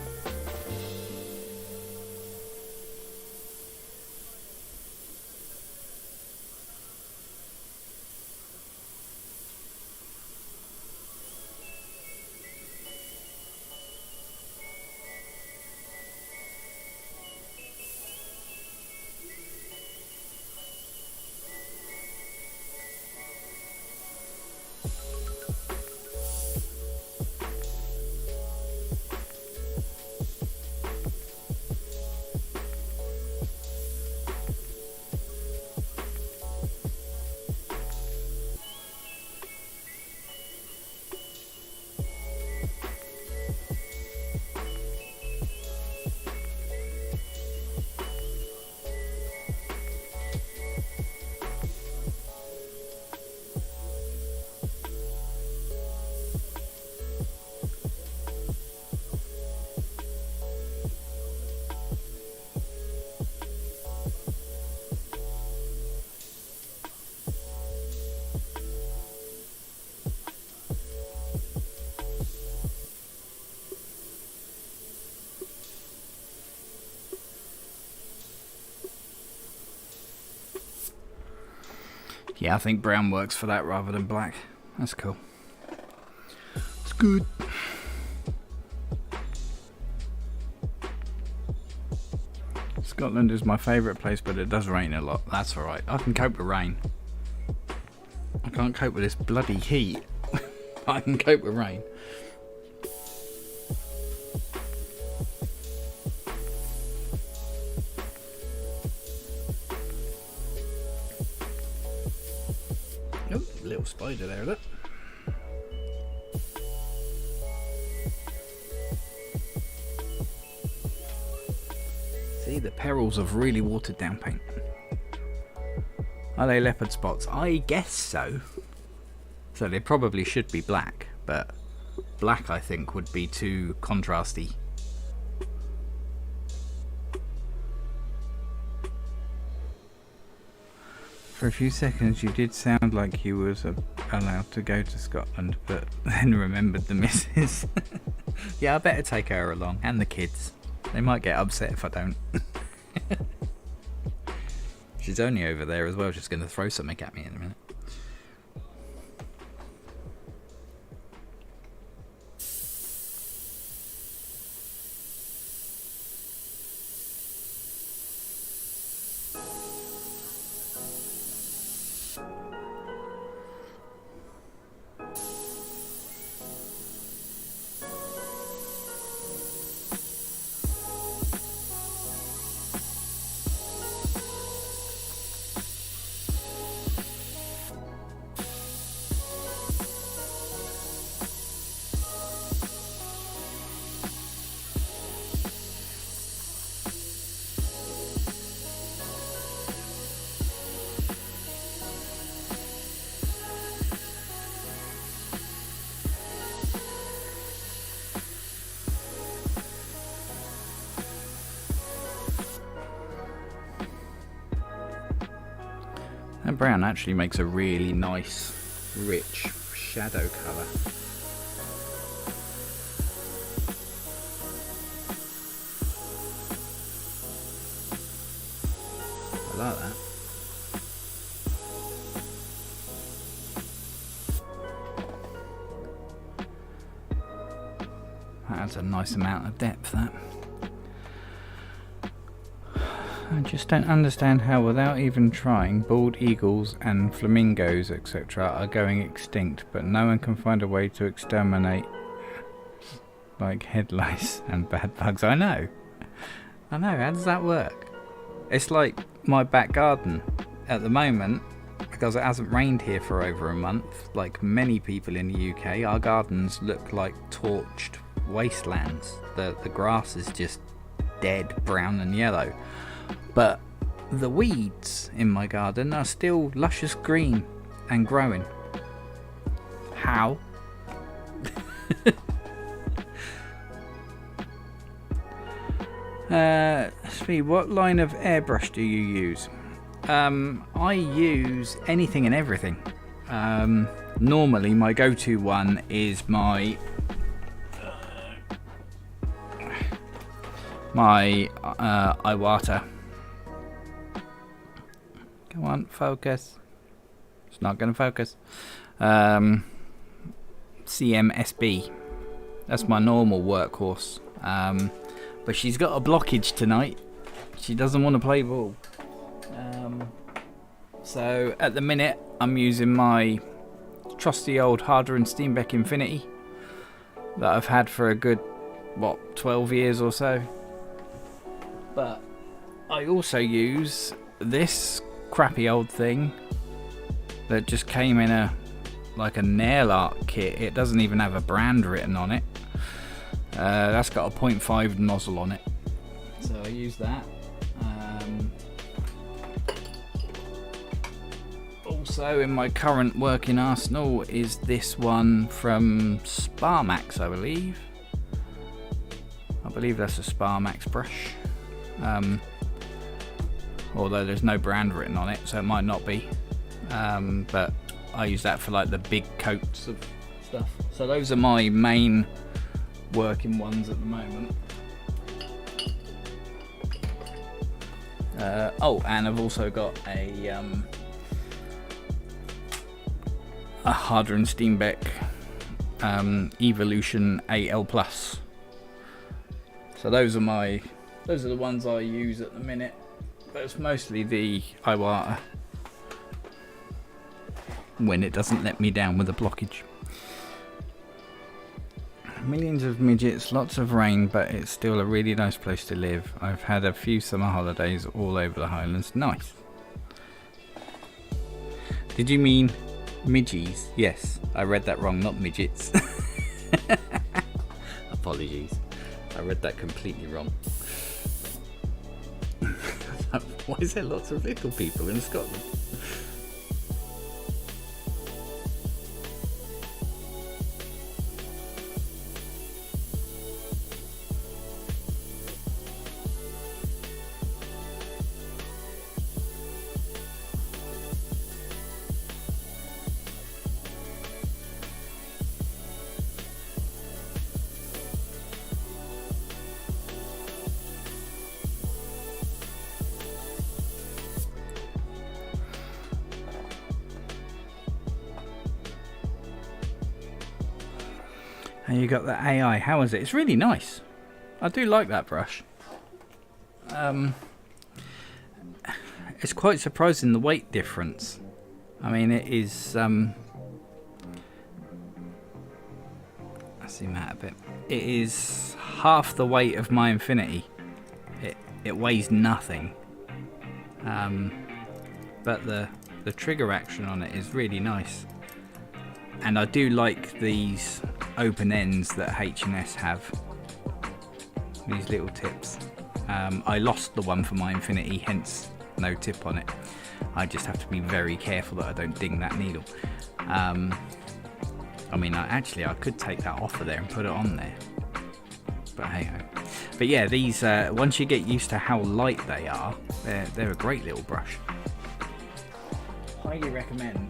Yeah, I think brown works for that rather than black. That's cool. It's good. Scotland is my favourite place, but it does rain a lot. That's alright. I can cope with rain. I can't cope with this bloody heat. I can cope with rain. Oh, little spider there, look. See the perils of really watered down paint. Are they leopard spots? I guess so. So they probably should be black, but black I think would be too contrasty. For a few seconds you did sound like you was allowed to go to Scotland, but then remembered the missus. Yeah, I better take her along, and the kids. They might get upset if I don't. She's only over there as well, just going to throw something at me in a minute. That brown actually makes a really nice, rich shadow colour. I like that. That adds a nice amount of depth, that. I just don't understand how, without even trying, bald eagles and flamingos, etc. are going extinct, but no one can find a way to exterminate like head lice and bad bugs. I know, how does that work? It's like my back garden at the moment, because it hasn't rained here for over a month. Like many people in the UK, our gardens look like torched wastelands. The grass is just dead brown and yellow. But the weeds in my garden are still luscious green and growing. How? Svee, what line of airbrush do you use? I use anything and everything. Normally my go-to one is my Iwata. Come on, focus. It's not going to focus. CMSB. That's my normal workhorse. But she's got a blockage tonight. She doesn't want to play ball. So at the minute, I'm using my trusty old Harder and Steenbeck Infinity that I've had for a good, 12 years or so. But I also use this crappy old thing that just came in a nail art kit. It doesn't even have a brand written on it. That's got a 0.5 nozzle on it, so I use that. Also in my current working arsenal is this one from Sparmax, I believe. I believe that's a Sparmax brush. Although there's no brand written on it, so it might not be. But I use that for like the big coats of stuff. So those are my main working ones at the moment. And I've also got a a Harder and Steenbeck Evolution AL Plus. So those are the ones I use at the minute, but it's mostly the Iwata when it doesn't let me down with a blockage. Millions of midgets, lots of rain, but it's still a really nice place to live. I've had a few summer holidays all over the Highlands. Nice. Did you mean midgies? Yes, I read that wrong, not midgets. Apologies, I read that completely wrong. Why is there lots of little people in Scotland? And you got the AI. How is it? It's really nice. I do like that brush. It's quite surprising the weight difference. I mean, it is. I'll zoom out a bit. It is half the weight of my Infinity. It weighs nothing. But the trigger action on it is really nice. And I do like these open ends that H&S have. These little tips. I lost the one for my Infinity, hence no tip on it. I just have to be very careful that I don't ding that needle. I mean, I could take that off of there and put it on there. But hey ho. But yeah, these once you get used to how light they are, they're a great little brush. Highly recommend.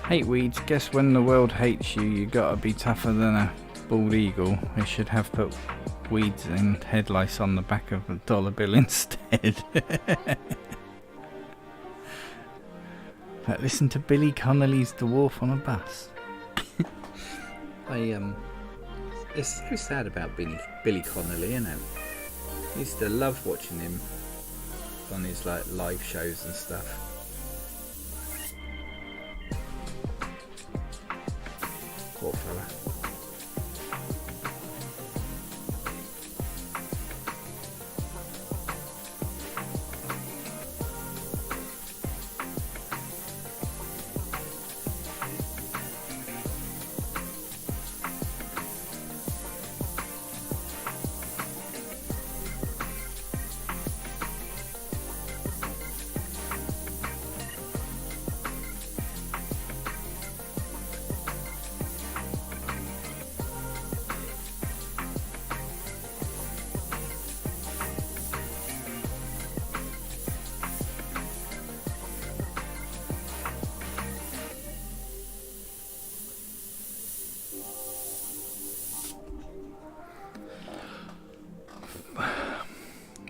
Hate weeds. Guess when the world hates you, you gotta be tougher than a bald eagle. They should have put weeds and head lice on the back of a dollar bill instead. But listen to Billy Connolly's Dwarf on a Bus. It's so sad about Billy Connolly, isn't it? I used to love watching him on his like live shows and stuff. Poor fella.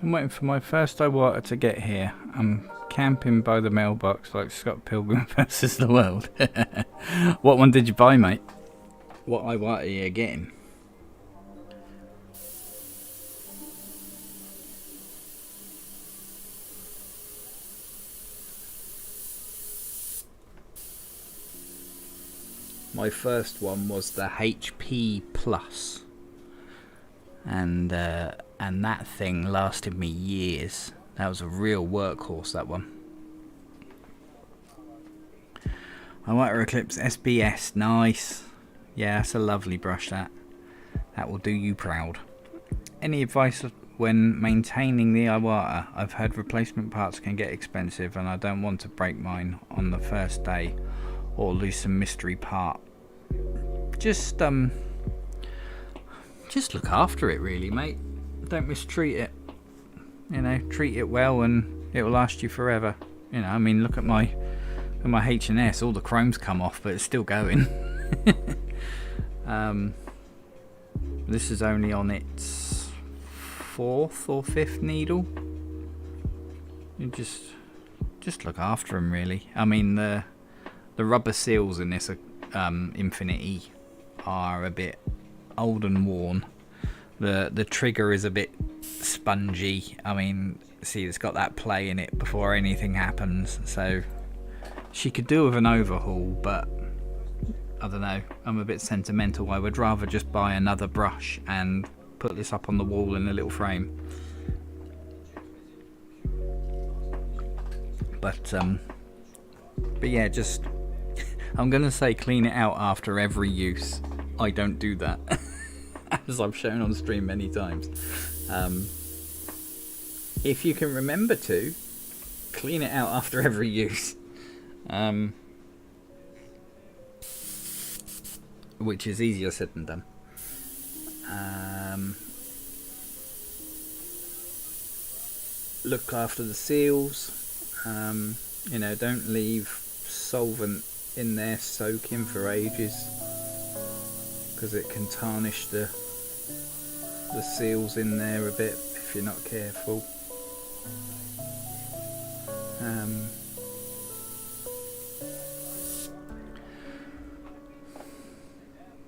I'm waiting for my first Iwata to get here. I'm camping by the mailbox like Scott Pilgrim versus the World. What one did you buy, mate? What Iwata are you getting? My first one was the HP Plus. And that thing lasted me years. That was a real workhorse, that one. Iwata Eclipse SBS, nice. Yeah, that's a lovely brush, that will do you proud. Any advice when maintaining the Iwata? I've heard replacement parts can get expensive and I don't want to break mine on the first day or lose some mystery part. Just look after it, really, mate. Don't mistreat it. You know, treat it well and it will last you forever. You know, I mean, look at my H&S, all the chrome's come off, but it's still going. This is only on its 4th or 5th needle. You just look after them, really. I mean, the rubber seals in this Infinity are a bit old and worn. The trigger is a bit spongy. I mean, see, it's got that play in it before anything happens, so she could do with an overhaul, but I don't know, I'm a bit sentimental. I would rather just buy another brush and put this up on the wall in a little frame. But yeah, just I'm gonna say clean it out after every use. I don't do that, as I've shown on stream many times. If you can remember to, clean it out after every use. Which is easier said than done. Look after the seals. You know, don't leave solvent in there soaking for ages, because it can tarnish the seals in there a bit if you're not careful.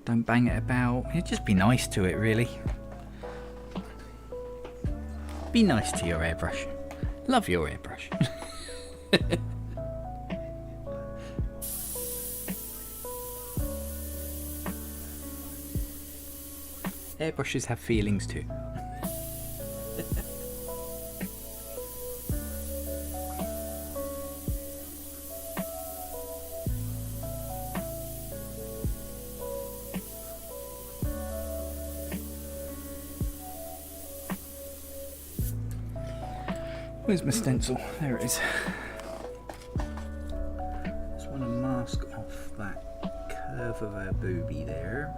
Don't bang it about. Yeah, just be nice to it, really. Be nice to your airbrush. Love your airbrush. Airbrushes have feelings too. Where's my stencil? There it is. Just want to mask off that curve of her boobie there.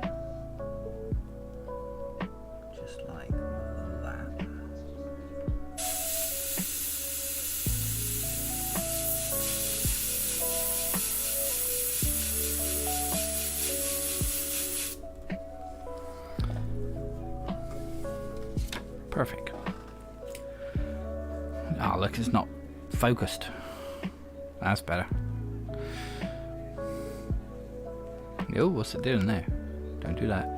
Just like that. Perfect. Oh, look, it's not focused. That's better. Oh, what's it doing there? Don't do that.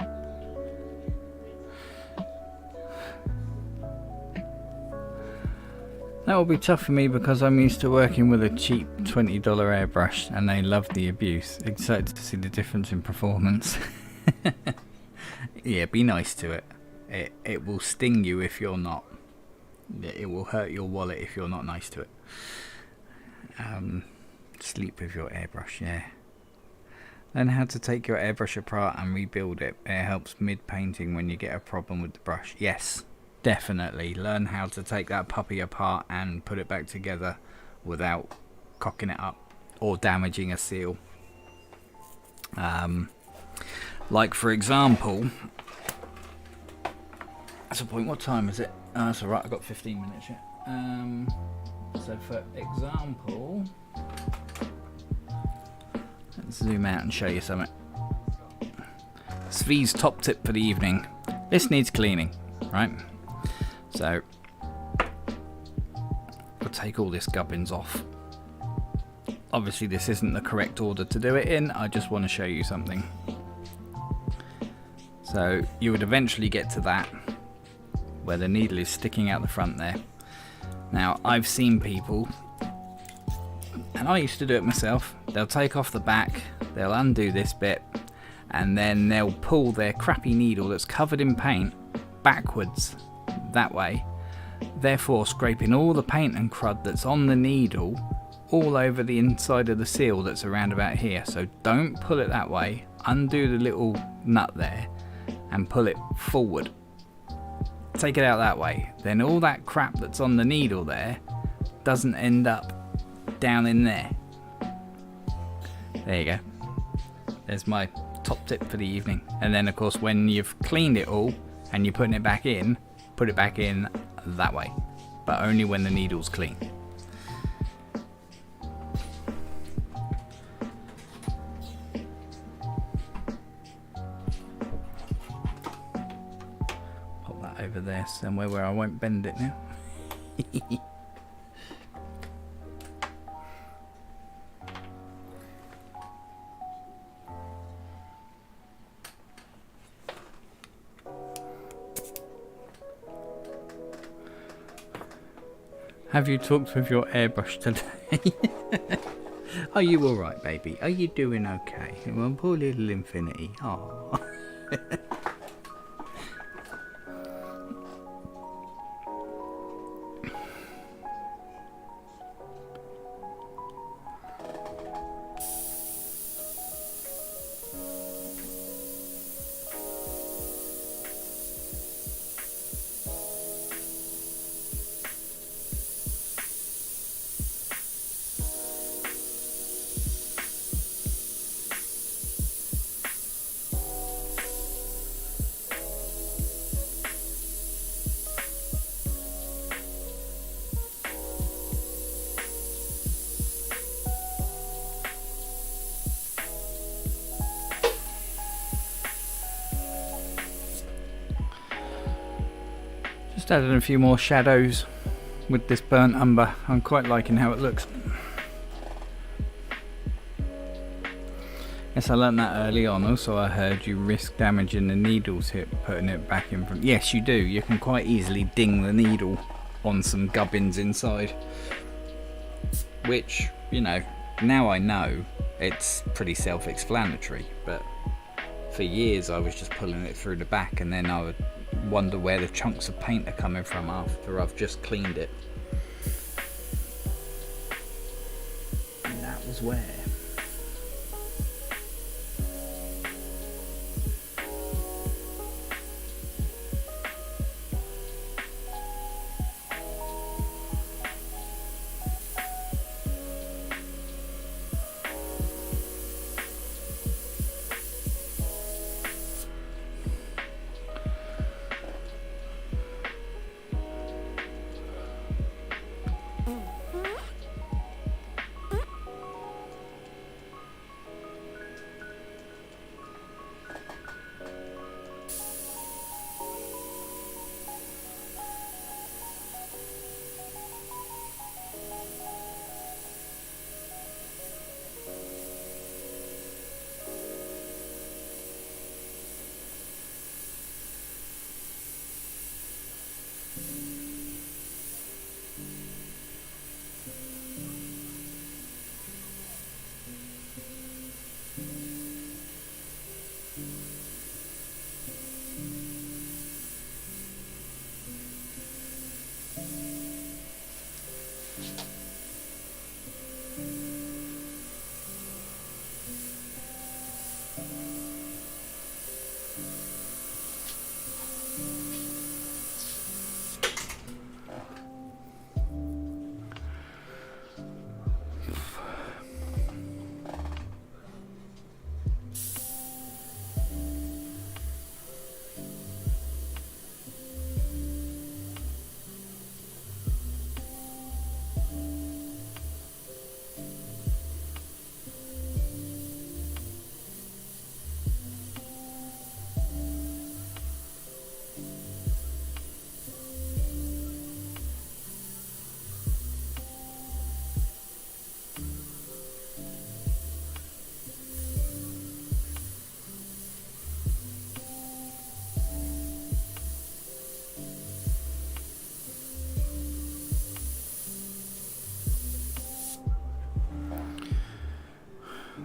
That will be tough for me because I'm used to working with a cheap $20 airbrush and they love the abuse. Excited to see the difference in performance. Yeah, be nice to it. It will sting you if you're not. It will hurt your wallet if you're not nice to it. Sleep with your airbrush, yeah. Learn how to take your airbrush apart and rebuild it. It helps mid-painting when you get a problem with the brush. Yes, definitely. Learn how to take that puppy apart and put it back together without cocking it up or damaging a seal. Like, for example... That's a point. What time is it? That's alright, I've got 15 minutes yet. So for example, let's zoom out and show you something. Svee's top tip for the evening. This needs cleaning, right? So we'll take all this gubbins off. Obviously this isn't the correct order to do it in, I just want to show you something. So you would eventually get to that where the needle is sticking out the front there. Now, I've seen people, and I used to do it myself, they'll take off the back, they'll undo this bit, and then they'll pull their crappy needle that's covered in paint backwards that way, therefore scraping all the paint and crud that's on the needle all over the inside of the seal that's around about here. So don't pull it that way, undo the little nut there, and pull it forward. Take it out that way, then all that crap that's on the needle there doesn't end up down in there. There you go. There's my top tip for the evening. And then of course when you've cleaned it all and you're putting it back in, put it back in that way, but only when the needle's clean. over there somewhere where I won't bend it now. Have you talked with your airbrush today? Are you alright, baby? Are you doing okay? Well, poor little Infinity. Aww. Just added a few more shadows with this burnt umber. I'm quite liking how it looks. Yes, I learned that early on. Also, I heard you risk damaging the needle tip putting it back in front. Yes, you do. You can quite easily ding the needle on some gubbins inside. Which, you know, now I know it's pretty self-explanatory. But for years I was just pulling it through the back, and then I would wonder where the chunks of paint are coming from after I've just cleaned it. And that was where.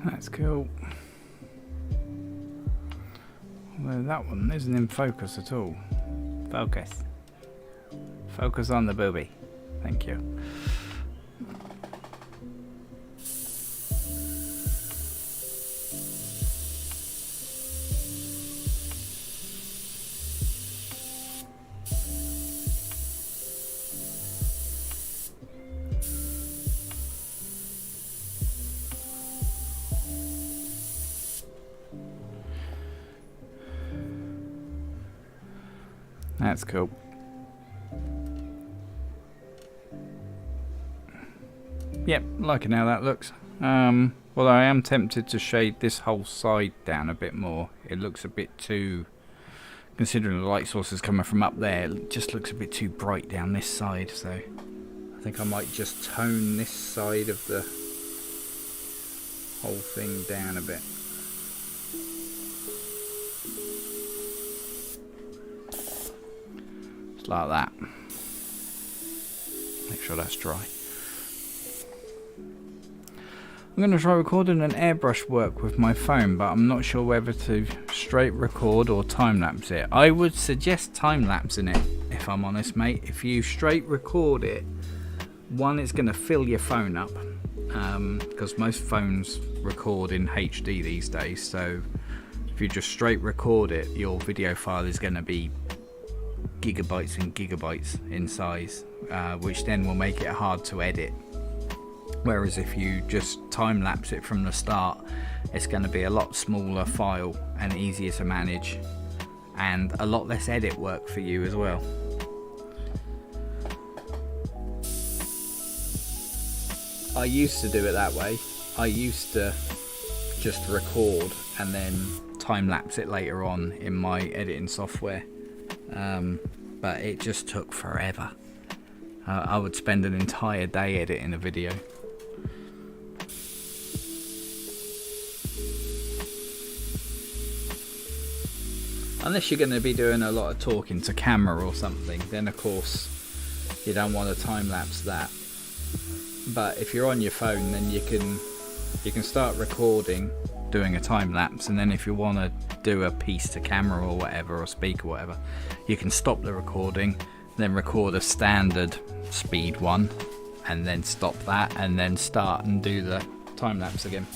That's cool. Well, that one isn't in focus at all. Focus. Focus on the booby. Thank you. That's cool. Yep, liking how that looks. Well, I am tempted to shade this whole side down a bit more. It looks a bit too considering the light source is coming from up there, it just looks a bit too bright down this side, so I think I might just tone this side of the whole thing down a bit. Just like that. Make sure that's dry. I'm going to try recording an airbrush work with my phone, but I'm not sure whether to straight record or time-lapse it. I would suggest time-lapsing it, if I'm honest, mate. If you straight record it, one, it's going to fill your phone up, because most phones record in HD these days, so if you just straight record it, your video file is going to be gigabytes and gigabytes in size, which then will make it hard to edit. Whereas if you just time-lapse it from the start, it's going to be a lot smaller file and easier to manage, and a lot less edit work for you as well. I used to do it that way. I used to just record and then time-lapse it later on in my editing software, but it just took forever. I would spend an entire day editing a video. Unless you're going to be doing a lot of talking to camera or something, then of course you don't want to time-lapse that. But if you're on your phone, then you can start recording, doing a time-lapse, and then if you want to do a piece to camera or whatever, or speak or whatever, you can stop the recording, then record a standard speed one, and then stop that, and then start and do the time-lapse again.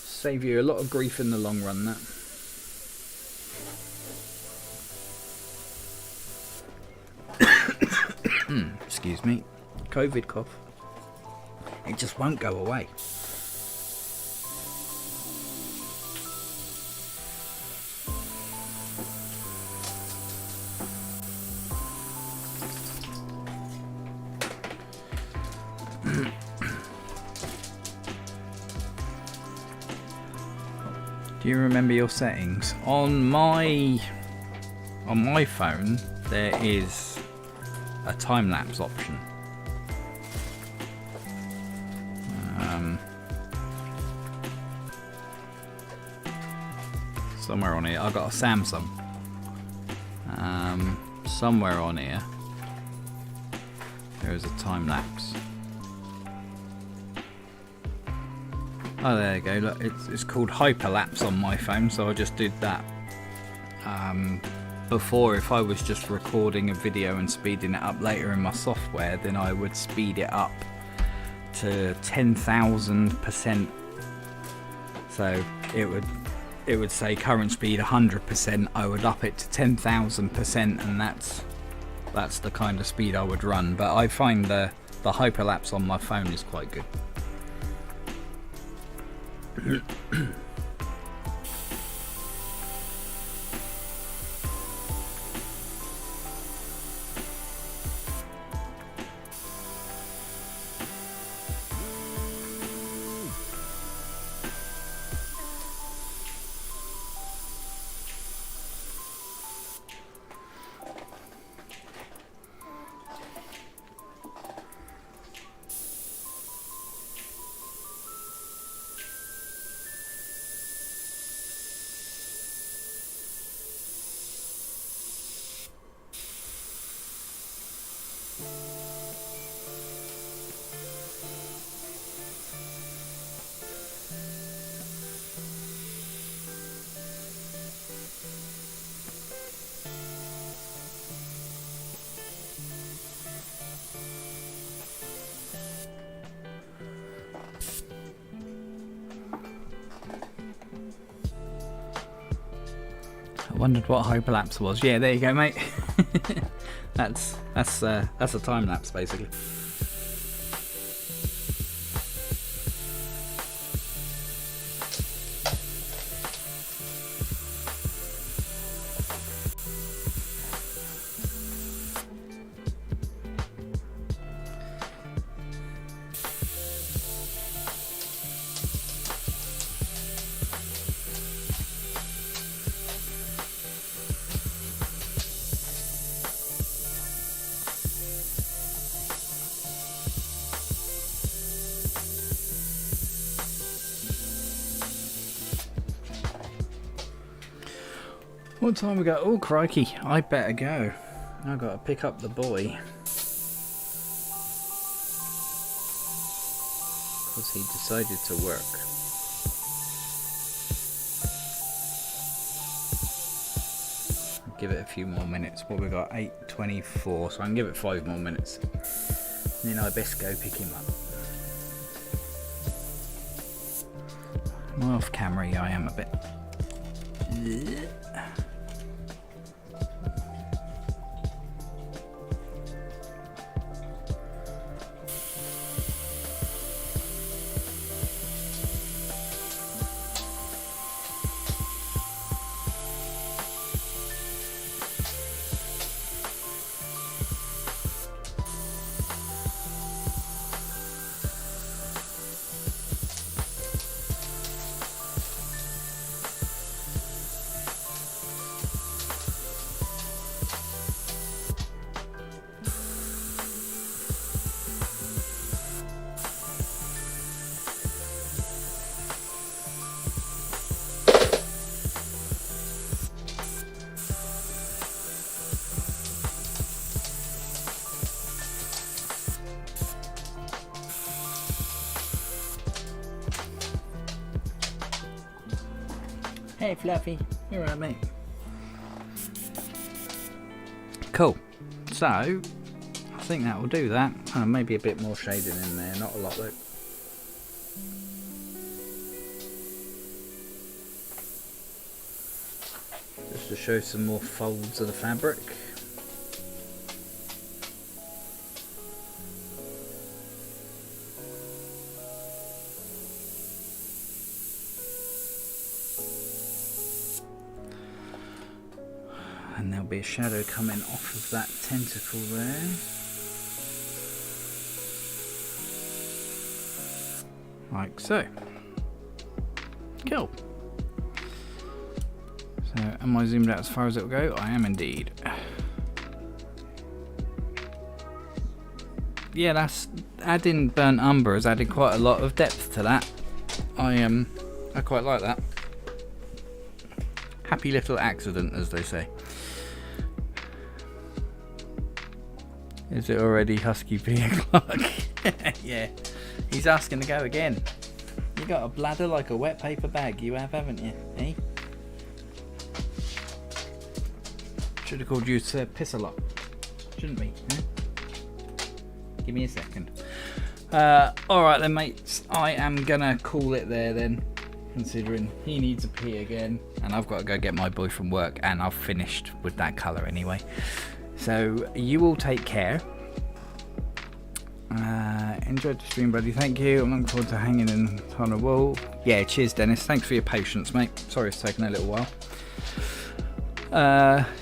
Save you a lot of grief in the long run, that. Excuse me. COVID cough. It just won't go away. Do you remember your settings? On my phone there is a time-lapse option. Somewhere on here, I've got a Samsung. Somewhere on here there is a time-lapse. Oh, there you go. Look, it's called hyperlapse on my phone, so I just did that. Before, if I was just recording a video and speeding it up later in my software, then I would speed it up to 10,000%. So it would say current speed 100%. I would up it to 10,000%, and that's the kind of speed I would run. But I find the hyperlapse on my phone is quite good. I wondered what hyperlapse was. Yeah, there you go, mate. that's a time lapse basically. What time we got? Oh crikey, I better go. I've got to pick up the boy. Because he decided to work. I'll give it a few more minutes. What we got? 8:24, so I can give it 5 more minutes. And then I best go pick him up. Well, off camera, I am a bit. Hey Fluffy, you're right mate. Cool, so I think that will do that. Maybe a bit more shading in there, not a lot though. Just to show some more folds of the fabric. And there'll be a shadow coming off of that tentacle there. Like so. Cool. So, am I zoomed out as far as it'll go? I am indeed. Yeah, that's adding burnt umber has added quite a lot of depth to that. I quite like that. Happy little accident, as they say. Is it already Husky P o'clock? Yeah, he's asking to go again. You got a bladder like a wet paper bag, you have, haven't you? Eh? Should have called you to piss a lot, shouldn't we? Eh? Give me a second. Alright then mates, I am gonna call it there then, considering he needs a pee again and I've got to go get my boy from work and I've finished with that colour anyway. So you all take care. Enjoyed the stream, buddy. Thank you. I'm looking forward to hanging in on the wall. Yeah, cheers, Dennis. Thanks for your patience, mate. Sorry it's taken a little while.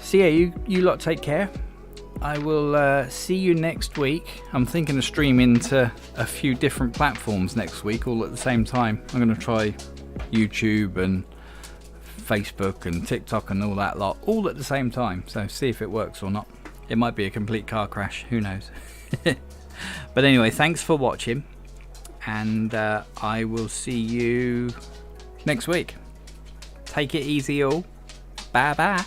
So yeah, you lot take care. I will see you next week. I'm thinking of streaming to a few different platforms next week, all at the same time. I'm going to try YouTube and Facebook and TikTok and all that lot, all at the same time. So see if it works or not. It might be a complete car crash. Who knows? But anyway, thanks for watching. And I will see you next week. Take it easy all. Bye bye.